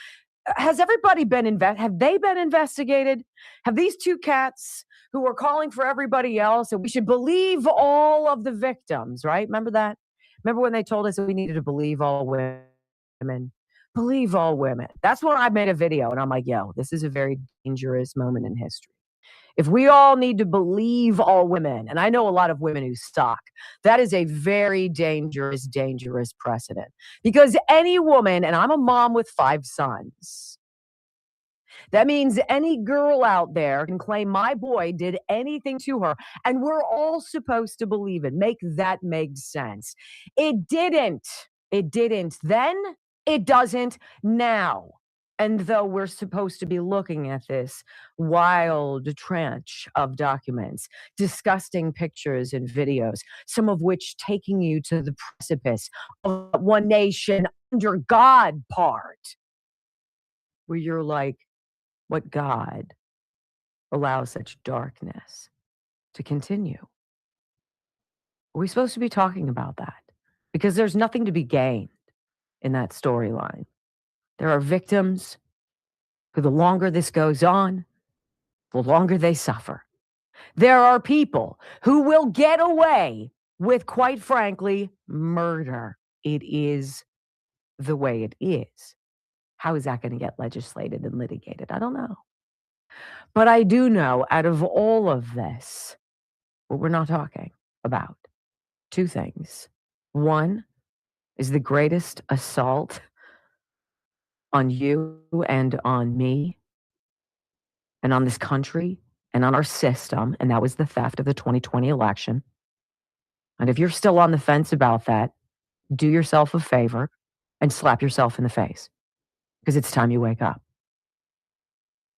Has everybody been have they been investigated? Have these two cats who are calling for everybody else and we should believe all of the victims, right? Remember that? Remember when they told us that we needed to believe all women? Believe all women. That's when I made a video and I'm like, yo, this is a very dangerous moment in history. If we all need to believe all women, and I know a lot of women who stalk, that is a very dangerous, dangerous precedent. Because any woman, and I'm a mom with 5 sons, that means any girl out there can claim my boy did anything to her, and we're all supposed to believe it. Make that make sense. It didn't. It didn't then. It doesn't now. And though we're supposed to be looking at this wild trench of documents, disgusting pictures and videos, some of which taking you to the precipice of one nation under God part, where you're like, what God allows such darkness to continue? Are we supposed to be talking about that? Because there's nothing to be gained in that storyline. There are victims who, the longer this goes on, the longer they suffer. There are people who will get away with, quite frankly, murder. It is the way it is. How is that going to get legislated and litigated? I don't know. But I do know out of all of this, what we're not talking about, 2 things. One is the greatest assault on you and on me and on this country and on our system, and that was the theft of the 2020 election. And if you're still on the fence about that, do yourself a favor and slap yourself in the face, because it's time you wake up.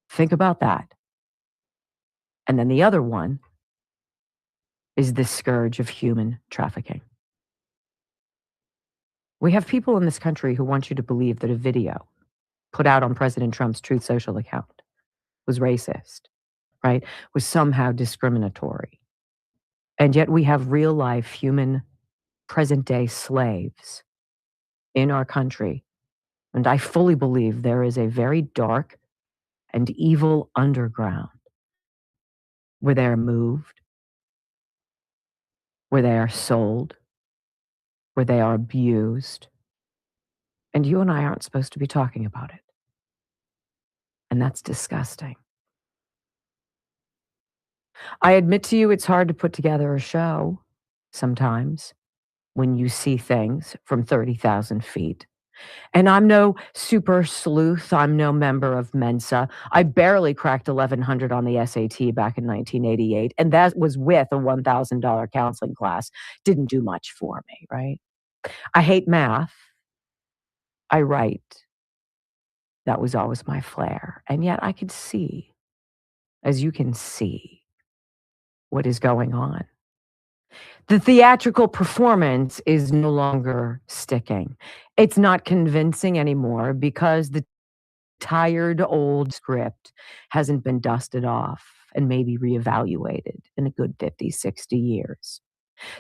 Think about that. And then the other one is the scourge of human trafficking. We have people in this country who want you to believe that a video put out on President Trump's Truth Social account was racist, right? Was somehow discriminatory. And yet we have real life human present day slaves in our country. And I fully believe there is a very dark and evil underground where they are moved, where they are sold, where they are abused. And you and I aren't supposed to be talking about it. And that's disgusting. I admit to you, it's hard to put together a show sometimes when you see things from 30,000 feet. And I'm no super sleuth. I'm no member of Mensa. I barely cracked 1100 on the SAT back in 1988. And that was with a $1,000 counseling class. Didn't do much for me, right? I hate math. I write. That was always my flair. And yet I could see, as you can see, what is going on. The theatrical performance is no longer sticking. It's not convincing anymore because the tired old script hasn't been dusted off and maybe reevaluated in a good 50, 60 years.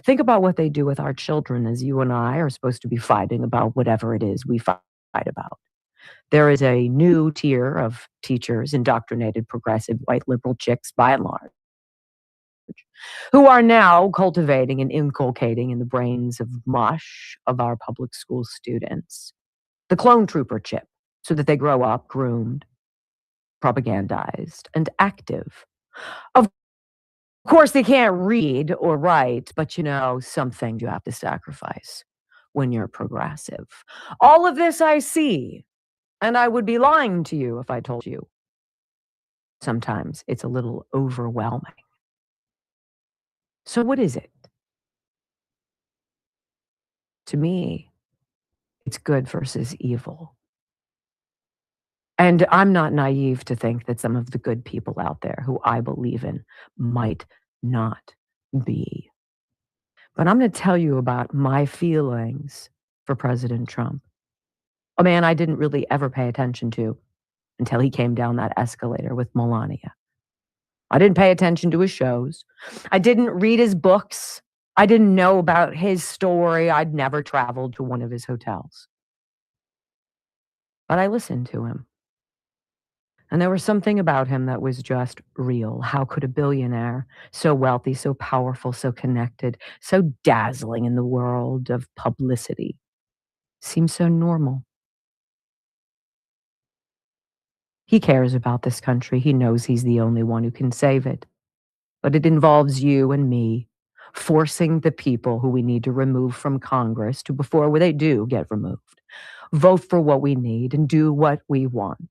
Think about what they do with our children as you and I are supposed to be fighting about whatever it is we fight about. There is a new tier of teachers, indoctrinated progressive white liberal chicks by and large, who are now cultivating and inculcating in the brains of mush of our public school students the clone trooper chip, so that they grow up groomed, propagandized, and active. Of course, they can't read or write, but some things you have to sacrifice when you're progressive. All of this I see, and I would be lying to you if I told you. Sometimes it's a little overwhelming. So what is it? To me, it's good versus evil. And I'm not naive to think that some of the good people out there who I believe in might not be. But I'm going to tell you about my feelings for President Trump, a man I didn't really ever pay attention to until he came down that escalator with Melania. I didn't pay attention to his shows. I didn't read his books. I didn't know about his story. I'd never traveled to one of his hotels. But I listened to him. And there was something about him that was just real. How could a billionaire, so wealthy, so powerful, so connected, so dazzling in the world of publicity, seem so normal? He cares about this country. He knows he's the only one who can save it. But it involves you and me forcing the people who we need to remove from Congress to, before they do get removed, vote for what we need and do what we want.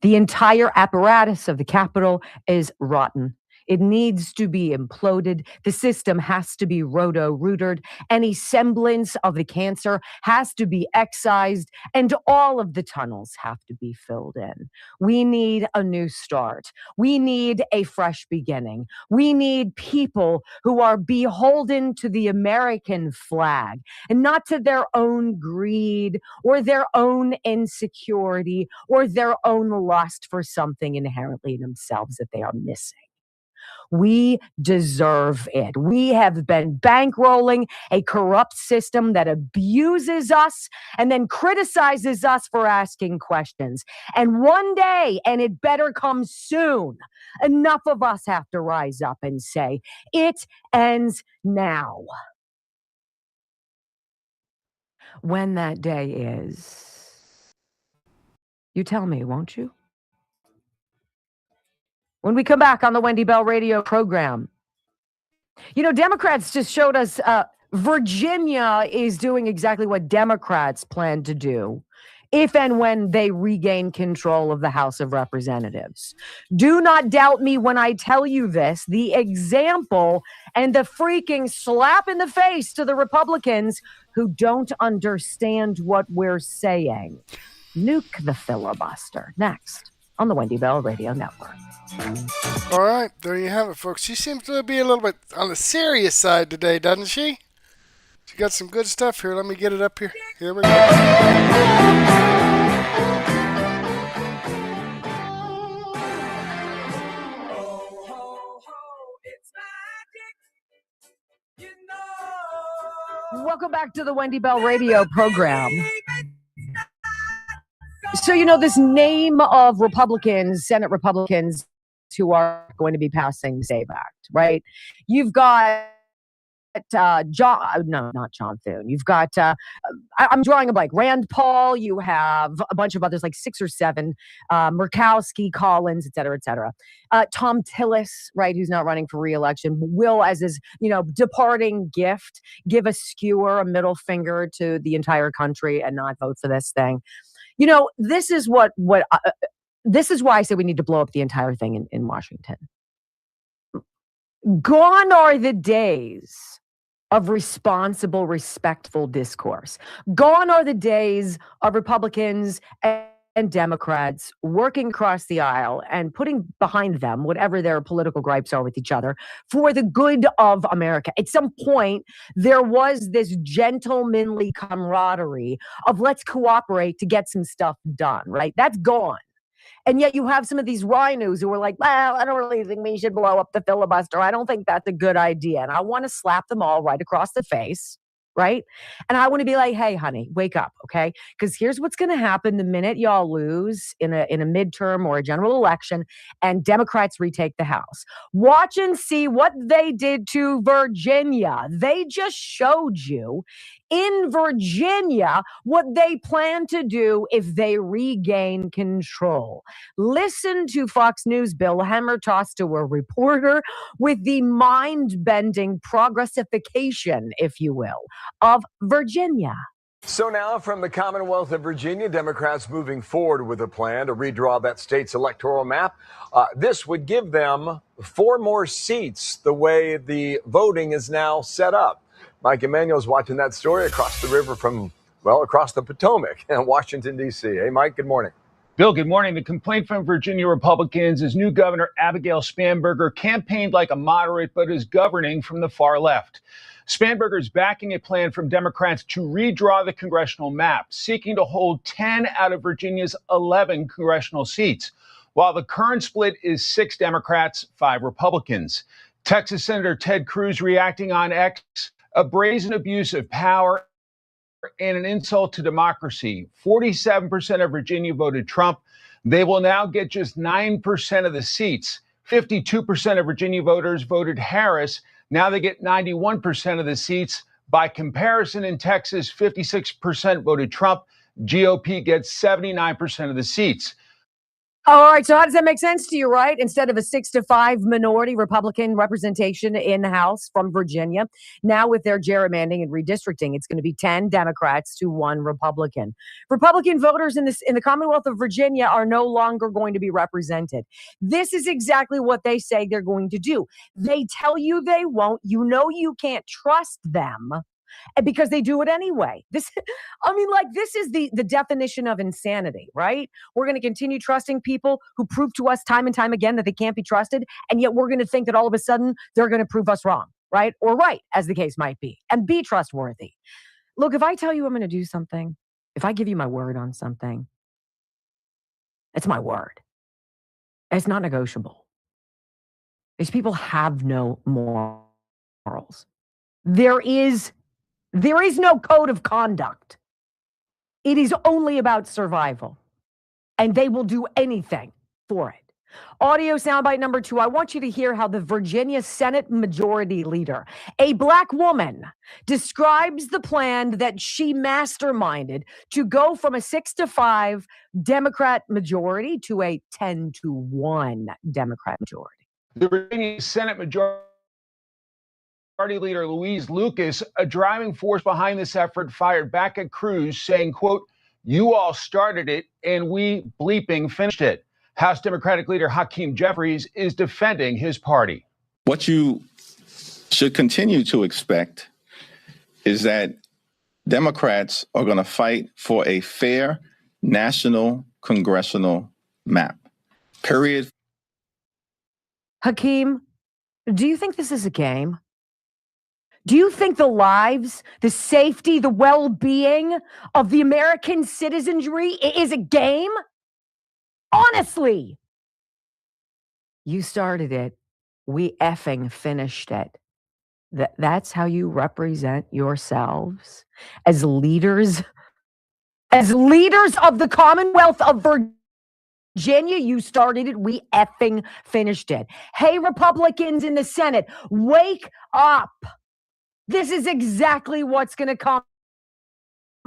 The entire apparatus of the Capitol is rotten. It needs to be imploded. The system has to be roto-rooted. Any semblance of the cancer has to be excised, and all of the tunnels have to be filled in. We need a new start. We need a fresh beginning. We need people who are beholden to the American flag and not to their own greed or their own insecurity or their own lust for something inherently in themselves that they are missing. We deserve it. We have been bankrolling a corrupt system that abuses us and then criticizes us for asking questions. And one day, and it better come soon, enough of us have to rise up and say, it ends now. When that day is, you tell me, won't you? When we come back on the Wendy Bell radio program, Democrats just showed us Virginia is doing exactly what Democrats plan to do if and when they regain control of the House of Representatives. Do not doubt me when I tell you this. The example and the freaking slap in the face to the Republicans who don't understand what we're saying. Nuke the filibuster. Next on the Wendy Bell Radio Network. All right, there you have it, folks. She seems to be a little bit on the serious side today, doesn't she? She got some good stuff here. Let me get it up here. Here we go. Welcome back to the Wendy Bell radio program. So, this name of Republicans, Senate Republicans, who are going to be passing the SAVE Act, right? You've got no, not John Thune. You've got, I'm drawing a blank, Rand Paul. You have a bunch of others, like 6 or 7, Murkowski, Collins, et cetera, et cetera. Tom Tillis, right, who's not running for re-election, will, as his, departing gift, give a skewer, a middle finger to the entire country and not vote for this thing. This is this is why I say we need to blow up the entire thing in Washington. Gone are the days of responsible, respectful discourse. Gone are the days of Republicans and Democrats working across the aisle and putting behind them whatever their political gripes are with each other for the good of America. At some point, there was this gentlemanly camaraderie of let's cooperate to get some stuff done, right? That's gone. And yet you have some of these rhinos who are like, well, I don't really think we should blow up the filibuster. I don't think that's a good idea. And I want to slap them all right across the face, right? And I want to be like, hey, honey, wake up, okay? Because here's what's going to happen the minute y'all lose in a midterm or a general election and Democrats retake the House. Watch and see what they did to Virginia. They just showed you in Virginia what they plan to do if they regain control. Listen to Fox News Bill hammer tossed to a reporter with the mind-bending progressification, if you will, of Virginia. So now from the Commonwealth of Virginia, Democrats moving forward with a plan to redraw that state's electoral map. This would give them 4 more seats the way the voting is now set up. Mike Emanuel's watching that story across the river from, across the Potomac in Washington, D.C. Hey, Mike, good morning. Bill, good morning. The complaint from Virginia Republicans is new Governor Abigail Spanberger campaigned like a moderate, but is governing from the far left. Spanberger is backing a plan from Democrats to redraw the congressional map, seeking to hold 10 out of Virginia's 11 congressional seats, while the current split is 6 Democrats, 5 Republicans. Texas Senator Ted Cruz reacting on X, a brazen abuse of power and an insult to democracy. 47% of Virginia voted Trump. They will now get just 9% of the seats. 52% of Virginia voters voted Harris. Now they get 91% of the seats. By comparison, in Texas, 56% voted Trump. GOP gets 79% of the seats. All right, so how does that make sense to you, right? Instead of a 6-5 minority Republican representation in the House from Virginia, now with their gerrymandering and redistricting, it's going to be 10 Democrats to 1 Republican. Republican voters in the Commonwealth of Virginia are no longer going to be represented. This is exactly what they say they're going to do. They tell you they won't. You know you can't trust them. Because they do it anyway. This is the definition of insanity, right? We're going to continue trusting people who prove to us time and time again that they can't be trusted, and yet we're going to think that all of a sudden they're going to prove us wrong, right? Or right, as the case might be, and be trustworthy. Look, if I tell you I'm going to do something, if I give you my word on something, it's my word. It's not negotiable. These people have no morals. There is no code of conduct. It is only about survival. And they will do anything for it. Audio soundbite number 2. I want you to hear how the Virginia Senate Majority Leader, a Black woman, describes the plan that she masterminded to go from a 6-5 Democrat majority to a 10-1 Democrat majority. The Virginia Senate Majority Leader Louise Lucas, a driving force behind this effort, fired back at Cruz, saying, quote, "You all started it and we bleeping finished it." House Democratic Leader Hakeem Jeffries is defending his party. What you should continue to expect is that Democrats are going to fight for a fair national congressional map. Period. Hakeem, do you think this is a game? Do you think the lives, the safety, the well-being of the American citizenry is a game? Honestly, you started it. We effing finished it. That's how you represent yourselves as leaders of the Commonwealth of Virginia. You started it. We effing finished it. Hey, Republicans in the Senate, wake up. This is exactly what's going to come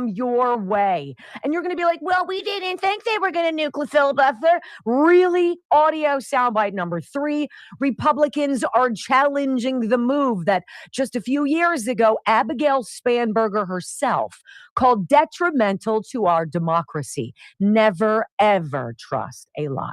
your way. And you're going to be like, well, we didn't think they were going to nuke filibuster. Really? Audio soundbite number 3. Republicans are challenging the move that just a few years ago, Abigail Spanberger herself called detrimental to our democracy. Never, ever trust a liar.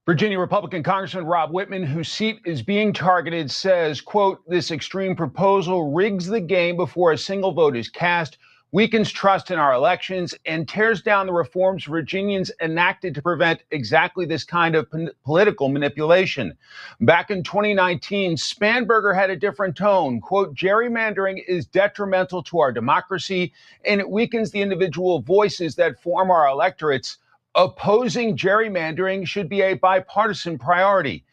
Virginia Republican Congressman Rob Whitman, whose seat is being targeted, says, quote, this extreme proposal rigs the game before a single vote is cast, weakens trust in our elections, and tears down the reforms Virginians enacted to prevent exactly this kind of political manipulation. Back in 2019, Spanberger had a different tone. Quote, gerrymandering is detrimental to our democracy, and it weakens the individual voices that form our electorates. Opposing gerrymandering should be a bipartisan priority.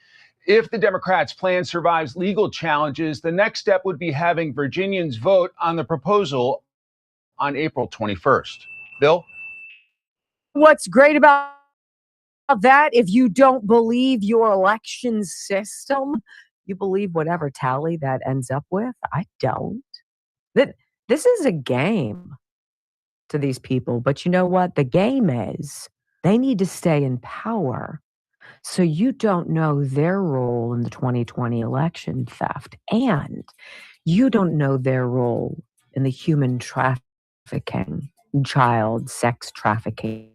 If the Democrats' plan survives legal challenges, the next step would be having Virginians vote on the proposal on April 21st. Bill? What's great about that, if you don't believe your election system, you believe whatever tally that ends up with. I don't. This is a game to these people. But you know what? The game is they need to stay in power. So you don't know their role in the 2020 election theft. And you don't know their role in the human trafficking, child sex trafficking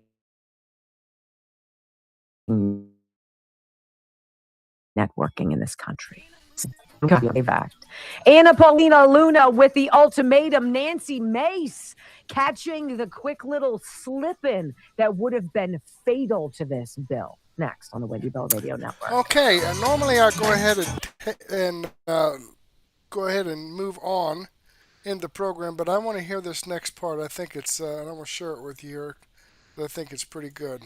networking in this country. Anna Paulina Luna with the ultimatum. Nancy Mace catching the quick little slip-in that would have been fatal to this bill. Next on the Wendy Bell Radio Network. Okay, normally I go ahead and move on in the program, but I want to hear this next part. I think it's, and I want to share it with you here. I think it's pretty good.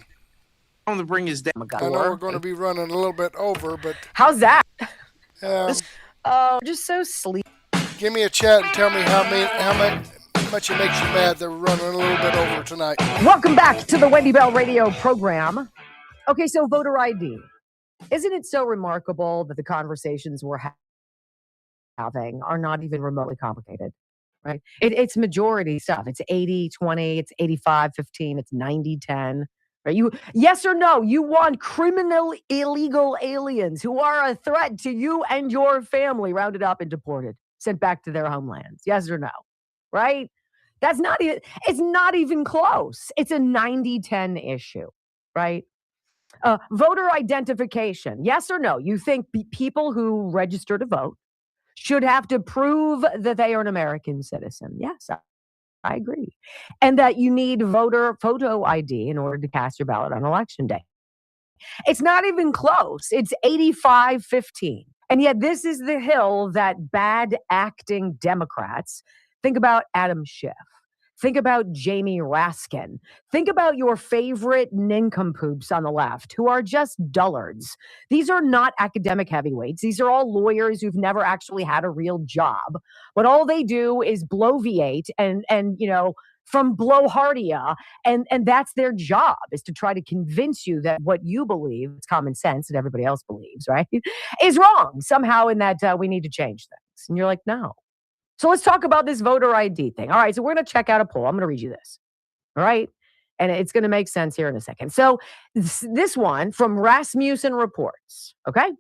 I want to bring his dad. I know we're going to be running a little bit over, but how's that? Just so sleepy. Give me a chat and tell me how much it makes you mad that we're running a little bit over tonight. Welcome back to the Wendy Bell Radio program. Okay, so voter ID. Isn't it so remarkable that the conversations we're having are not even remotely complicated, right? It's majority stuff. It's 80-20, it's 85-15, it's 90-10. Right? Yes or no, you want criminal illegal aliens who are a threat to you and your family rounded up and deported, sent back to their homelands. Yes or no, right? It's not even close. It's a 90-10 issue, right? Voter identification. Yes or no, you think people who register to vote should have to prove that they are an American citizen? Yes, I agree. And that you need voter photo ID in order to cast your ballot on election day. It's not even close. It's 85-15. And yet this is the hill that bad acting Democrats, think about Adam Schiff, think about Jamie Raskin, think about your favorite nincompoops on the left who are just dullards. These are not academic heavyweights. These are all lawyers who've never actually had a real job. But all they do is bloviate and from blowhardia, and that's their job, is to try to convince you that what you believe, it's common sense that everybody else believes, right, is wrong somehow, in that we need to change things. And you're like, no. So let's talk about this voter ID thing. All right, so we're going to check out a poll. I'm going to read you this. All right? And it's going to make sense here in a second. So this one from Rasmussen Reports, okay?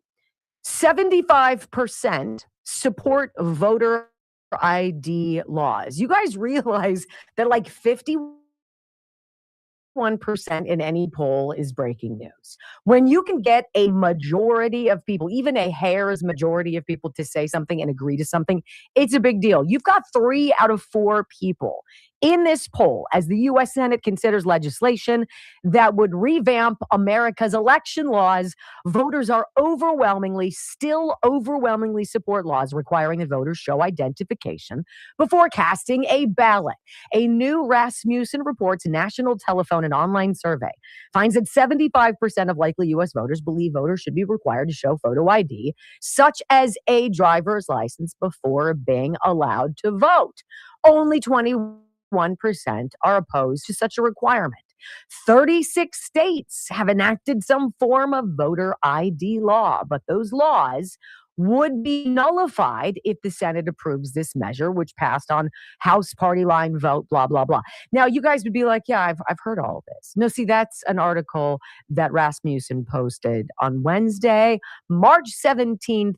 75% support voter ID laws. You guys realize that like 51% in any poll is breaking news. When you can get a majority of people, even a hair's majority of people, to say something and agree to something, it's a big deal. You've got 3 out of 4 people in this poll, as the U.S. Senate considers legislation that would revamp America's election laws. Voters are still overwhelmingly support laws requiring that voters show identification before casting a ballot. A new Rasmussen Reports national telephone and online survey finds that 75% of likely U.S. voters believe voters should be required to show photo ID, such as a driver's license, before being allowed to vote. Only 21% are opposed to such a requirement. 36 states have enacted some form of voter ID law, but those laws would be nullified if the Senate approves this measure, which passed on House party line vote, blah, blah, blah. Now, you guys would be like, yeah, I've heard all of this. No, see, that's an article that Rasmussen posted on Wednesday, March 17th,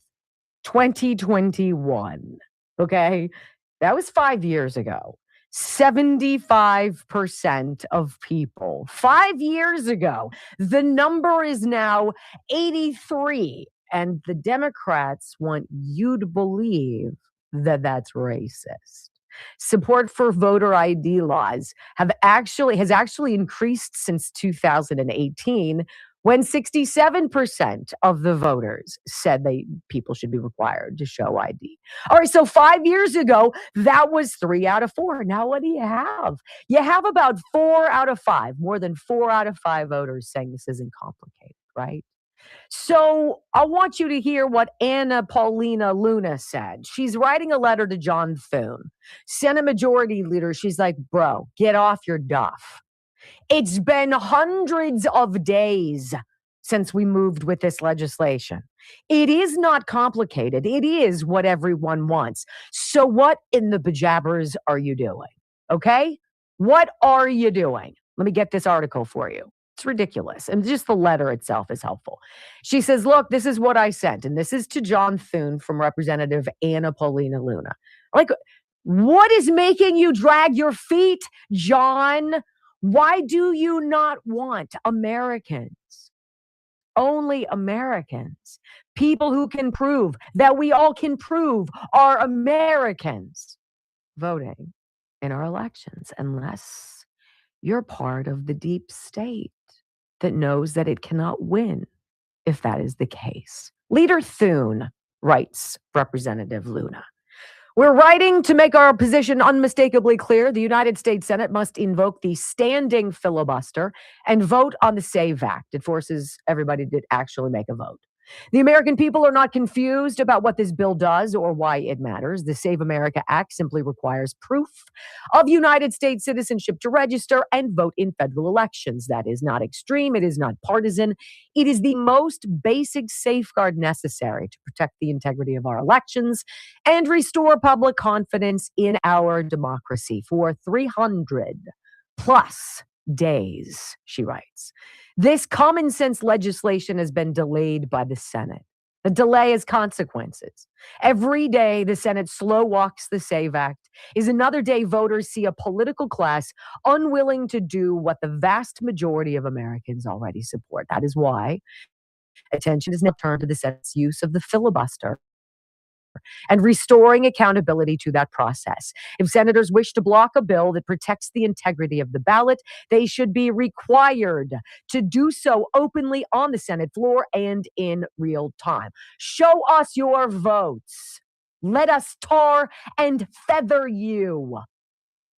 2021. Okay? That was 5 years ago. 75% of people 5 years ago. The number is now 83. And the Democrats want you to believe that that's racist. Support for voter ID laws has actually increased since 2018, when 67% of the voters said people should be required to show ID. All right, so 5 years ago, that was 3 out of 4. Now what do you have? You have about 4 out of 5, more than 4 out of 5 voters saying this isn't complicated, right? So I want you to hear what Anna Paulina Luna said. She's writing a letter to John Thune, Senate Majority Leader. She's like, bro, get off your duff. It's been hundreds of days since we moved with this legislation. It is not complicated. It is what everyone wants. So what in the bejabbers are you doing? Okay? What are you doing? Let me get this article for you. It's ridiculous. And just the letter itself is helpful. She says, look, this is what I sent. And this is to John Thune from Representative Anna Paulina Luna. Like, what is making you drag your feet, John? Why do you not want Americans, only Americans, people who can prove that we all can prove are Americans, voting in our elections, unless you're part of the deep state that knows that it cannot win if that is the case? Leader Thune writes, Representative Luna, we're writing to make our position unmistakably clear. The United States Senate must invoke the standing filibuster and vote on the SAVE Act. It forces everybody to actually make a vote. The American people are not confused about what this bill does or why it matters. The Save America Act simply requires proof of United States citizenship to register and vote in federal elections. That is not extreme. It is not partisan. It is the most basic safeguard necessary to protect the integrity of our elections and restore public confidence in our democracy for 300 plus days, she writes. This common sense legislation has been delayed by the Senate. The delay has consequences. Every day the Senate slow walks the SAVE Act is another day voters see a political class unwilling to do what the vast majority of Americans already support. That is why attention is now turned to the Senate's use of the filibuster and restoring accountability to that process. If senators wish to block a bill that protects the integrity of the ballot, they should be required to do so openly on the Senate floor and in real time. Show us your votes. Let us tar and feather you.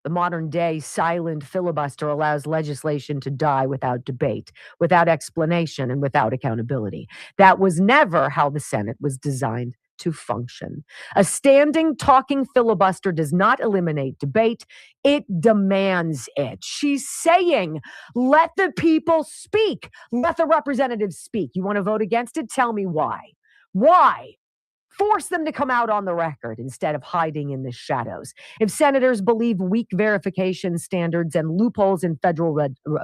The modern day silent filibuster allows legislation to die without debate, without explanation, and without accountability. That was never how the Senate was designed to function. A standing talking filibuster does not eliminate debate. It demands it. She's saying, let the people speak. Let the representatives speak. You want to vote against it? Tell me why. Why? Force them to come out on the record instead of hiding in the shadows. If senators believe weak verification standards and loopholes in federal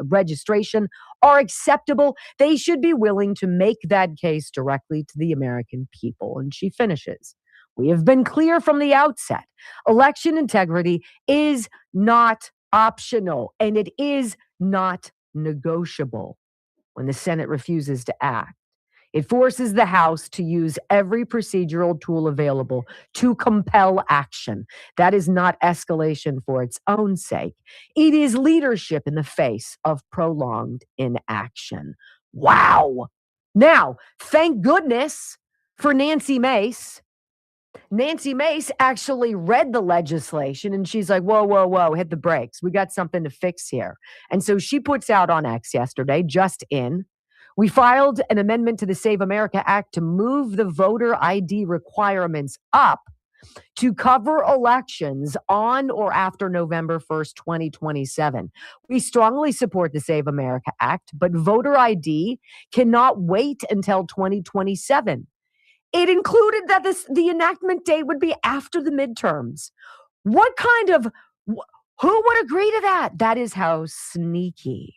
registration are acceptable, they should be willing to make that case directly to the American people. And she finishes, we have been clear from the outset, election integrity is not optional and it is not negotiable. When the Senate refuses to act, it forces the House to use every procedural tool available to compel action. That is not escalation for its own sake. It is leadership in the face of prolonged inaction. Wow. Now, thank goodness for Nancy Mace. Nancy Mace actually read the legislation and she's like, whoa, hit the brakes. We got something to fix here. And so she puts out on X yesterday, just in, we filed an amendment to the Save America Act to move the voter ID requirements up to cover elections on or after November 1st, 2027. We strongly support the Save America Act, but voter ID cannot wait until 2027. It included that the enactment date would be after the midterms. What kind of, who would agree to that? That is how sneaky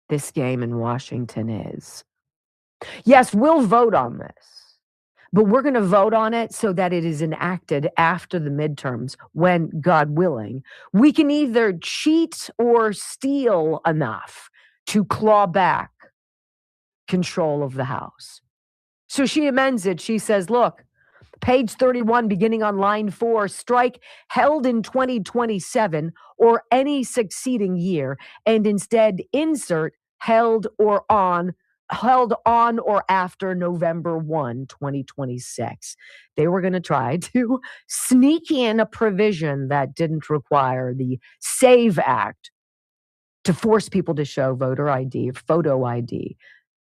this game in Washington is. Yes, we'll vote on this, but we're going to vote on it so that it is enacted after the midterms when, God willing, we can either cheat or steal enough to claw back control of the House. So she amends it. She says, look, page 31, beginning on line 4, strike held in 2027 or any succeeding year, and instead insert held on or after November 1, 2026. They were going to try to sneak in a provision that didn't require the SAVE Act to force people to show voter ID, photo ID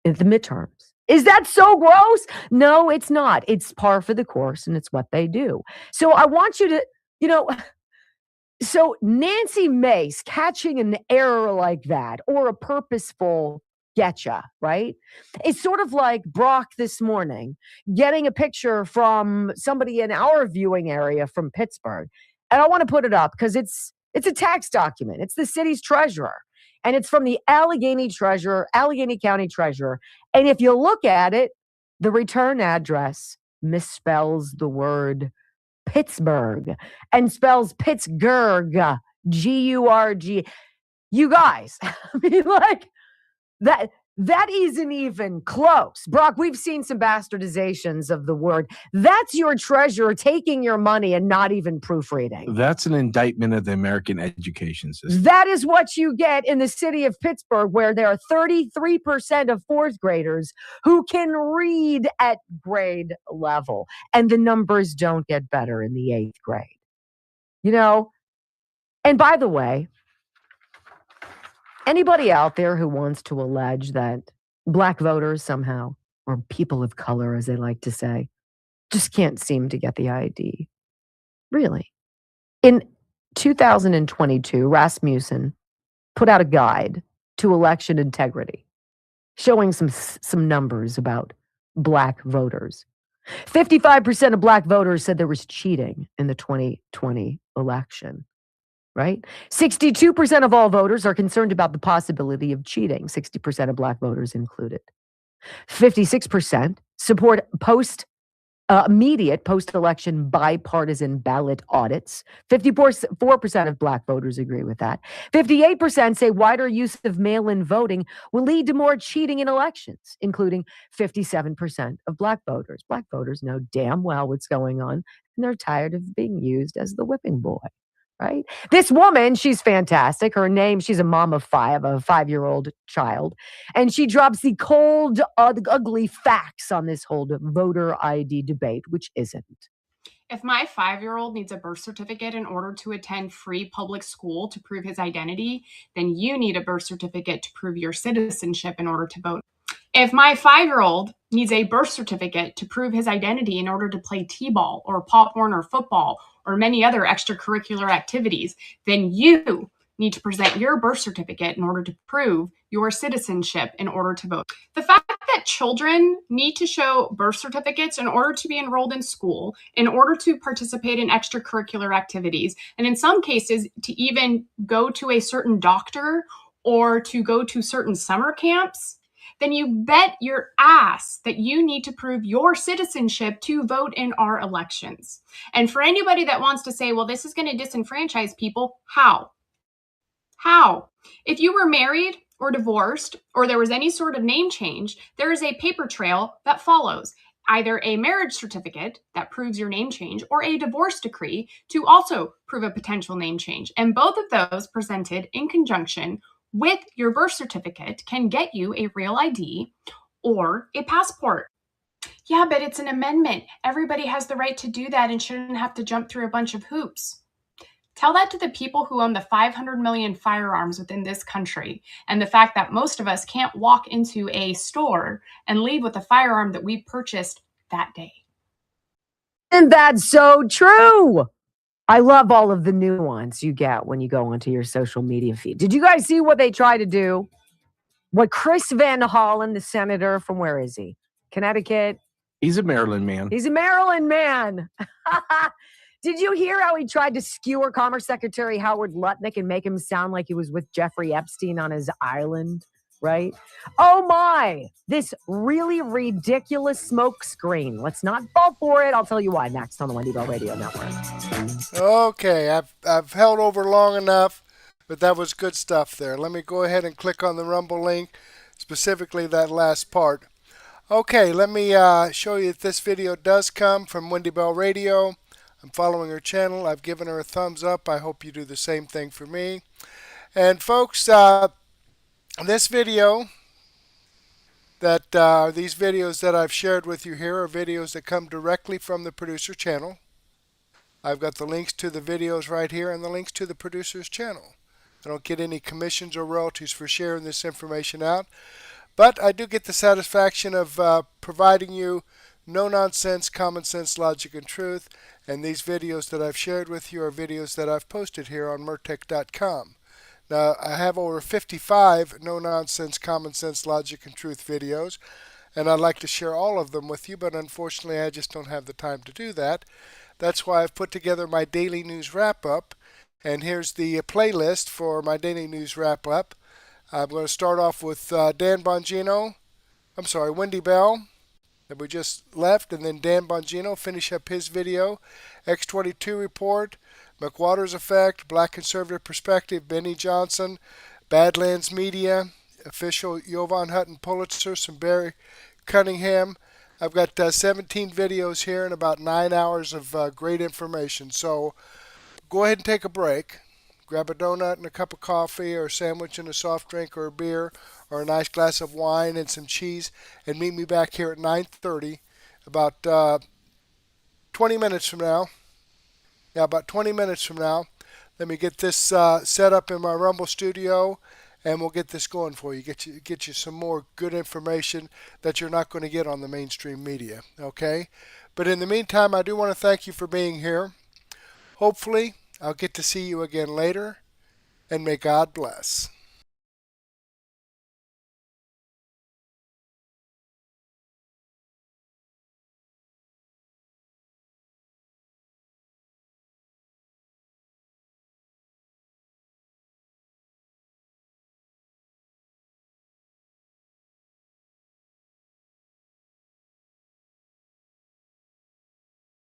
in the midterms. Is that so gross? No, it's not. It's par for the course, and it's what they do. So I want you to, so Nancy Mace catching an error like that or a purposeful getcha, right? It's sort of like Brock this morning getting a picture from somebody in our viewing area from Pittsburgh. And I want to put it up because it's a tax document. It's the city's treasurer. And it's from the Allegheny County treasurer. And if you look at it, the return address misspells the word Pittsburgh and spells Pittsburgh, G-U-R-G. You guys, I mean, like, that isn't even close. Brock, we've seen some bastardizations of the word. That's your treasurer taking your money and not even proofreading. That's an indictment of the American education system. That is what you get in the city of Pittsburgh, where there are 33% of fourth graders who can read at grade level. And the numbers don't get better in the 8th grade. And by the way, anybody out there who wants to allege that Black voters somehow, or people of color, as they like to say, just can't seem to get the ID. Really? In 2022, Rasmussen put out a guide to election integrity, showing some numbers about Black voters. 55% of Black voters said there was cheating in the 2020 election. Right? 62% of all voters are concerned about the possibility of cheating, 60% of Black voters included. 56% support immediate post-election bipartisan ballot audits. 54% of Black voters agree with that. 58% say wider use of mail-in voting will lead to more cheating in elections, including 57% of Black voters. Black voters know damn well what's going on, and they're tired of being used as the whipping boy. Right? This woman, she's fantastic. Her name, she's a mom of 5, a 5-year-old child. And she drops the cold, ugly facts on this whole voter ID debate, which isn't. If my 5-year-old needs a birth certificate in order to attend free public school to prove his identity, then you need a birth certificate to prove your citizenship in order to vote. If my 5-year-old needs a birth certificate to prove his identity in order to play t-ball or Pop Warner football or many other extracurricular activities, then you need to present your birth certificate in order to prove your citizenship in order to vote. The fact that children need to show birth certificates in order to be enrolled in school, in order to participate in extracurricular activities, and in some cases to even go to a certain doctor or to go to certain summer camps, then you bet your ass that you need to prove your citizenship to vote in our elections. And for anybody that wants to say, well, this is going to disenfranchise people, how? How? If you were married or divorced, or there was any sort of name change, there is a paper trail that follows. Either a marriage certificate that proves your name change or a divorce decree to also prove a potential name change. And both of those presented in conjunction with your birth certificate can get you a real ID or a passport. Yeah, but it's an amendment. Everybody has the right to do that and shouldn't have to jump through a bunch of hoops. Tell that to the people who own the 500 million firearms within this country, and the fact that most of us can't walk into a store and leave with a firearm that we purchased that day. And that's so true. I love all of the nuance you get when you go onto your social media feed. Did you guys see what they try to do? What Chris Van Hollen, the senator from where is he? Connecticut. He's a Maryland man. He's a Maryland man. Did you hear how he tried to skewer Commerce Secretary Howard Lutnick and make him sound like he was with Jeffrey Epstein on his island? Right? Oh my, this really ridiculous smokescreen. Let's not fall for it. I'll tell you why next on the Wendy Bell Radio Network. Okay, I've held over long enough, but that was good stuff there. Let me go ahead and click on the Rumble link, specifically that last part. Okay, let me show you that this video does come from Wendy Bell Radio. I'm following her channel. I've given her a thumbs up. I hope you do the same thing for me. And folks, this video, these videos that I've shared with you here are videos that come directly from the producer channel. I've got the links to the videos right here and the links to the producer's channel. I don't get any commissions or royalties for sharing this information out, but I do get the satisfaction of providing you no-nonsense, common sense, logic, and truth, and these videos that I've shared with you are videos that I've posted here on Mertech.com. Now, I have over 55 no-nonsense, common sense, logic, and truth videos, and I'd like to share all of them with you, but unfortunately I just don't have the time to do that. That's why I've put together my daily news wrap-up, and here's the playlist for my daily news wrap-up. I'm going to start off with Wendy Bell, that we just left, and then Dan Bongino finish up his video, X22 Report, McWater's Effect, Black Conservative Perspective, Benny Johnson, Badlands Media, official Jovan Hutton Pulitzer, some Barry Cunningham. I've got 17 videos here and about 9 hours of great information. So go ahead and take a break. Grab a donut and a cup of coffee or a sandwich and a soft drink or a beer or a nice glass of wine and some cheese, and meet me back here at 9:30, about 20 minutes from now. Yeah, about 20 minutes from now. Let me get this set up in my Rumble studio, and we'll get this going for you. Get you some more good information that you're not going to get on the mainstream media, okay? But in the meantime, I do want to thank you for being here. Hopefully, I'll get to see you again later, and may God bless.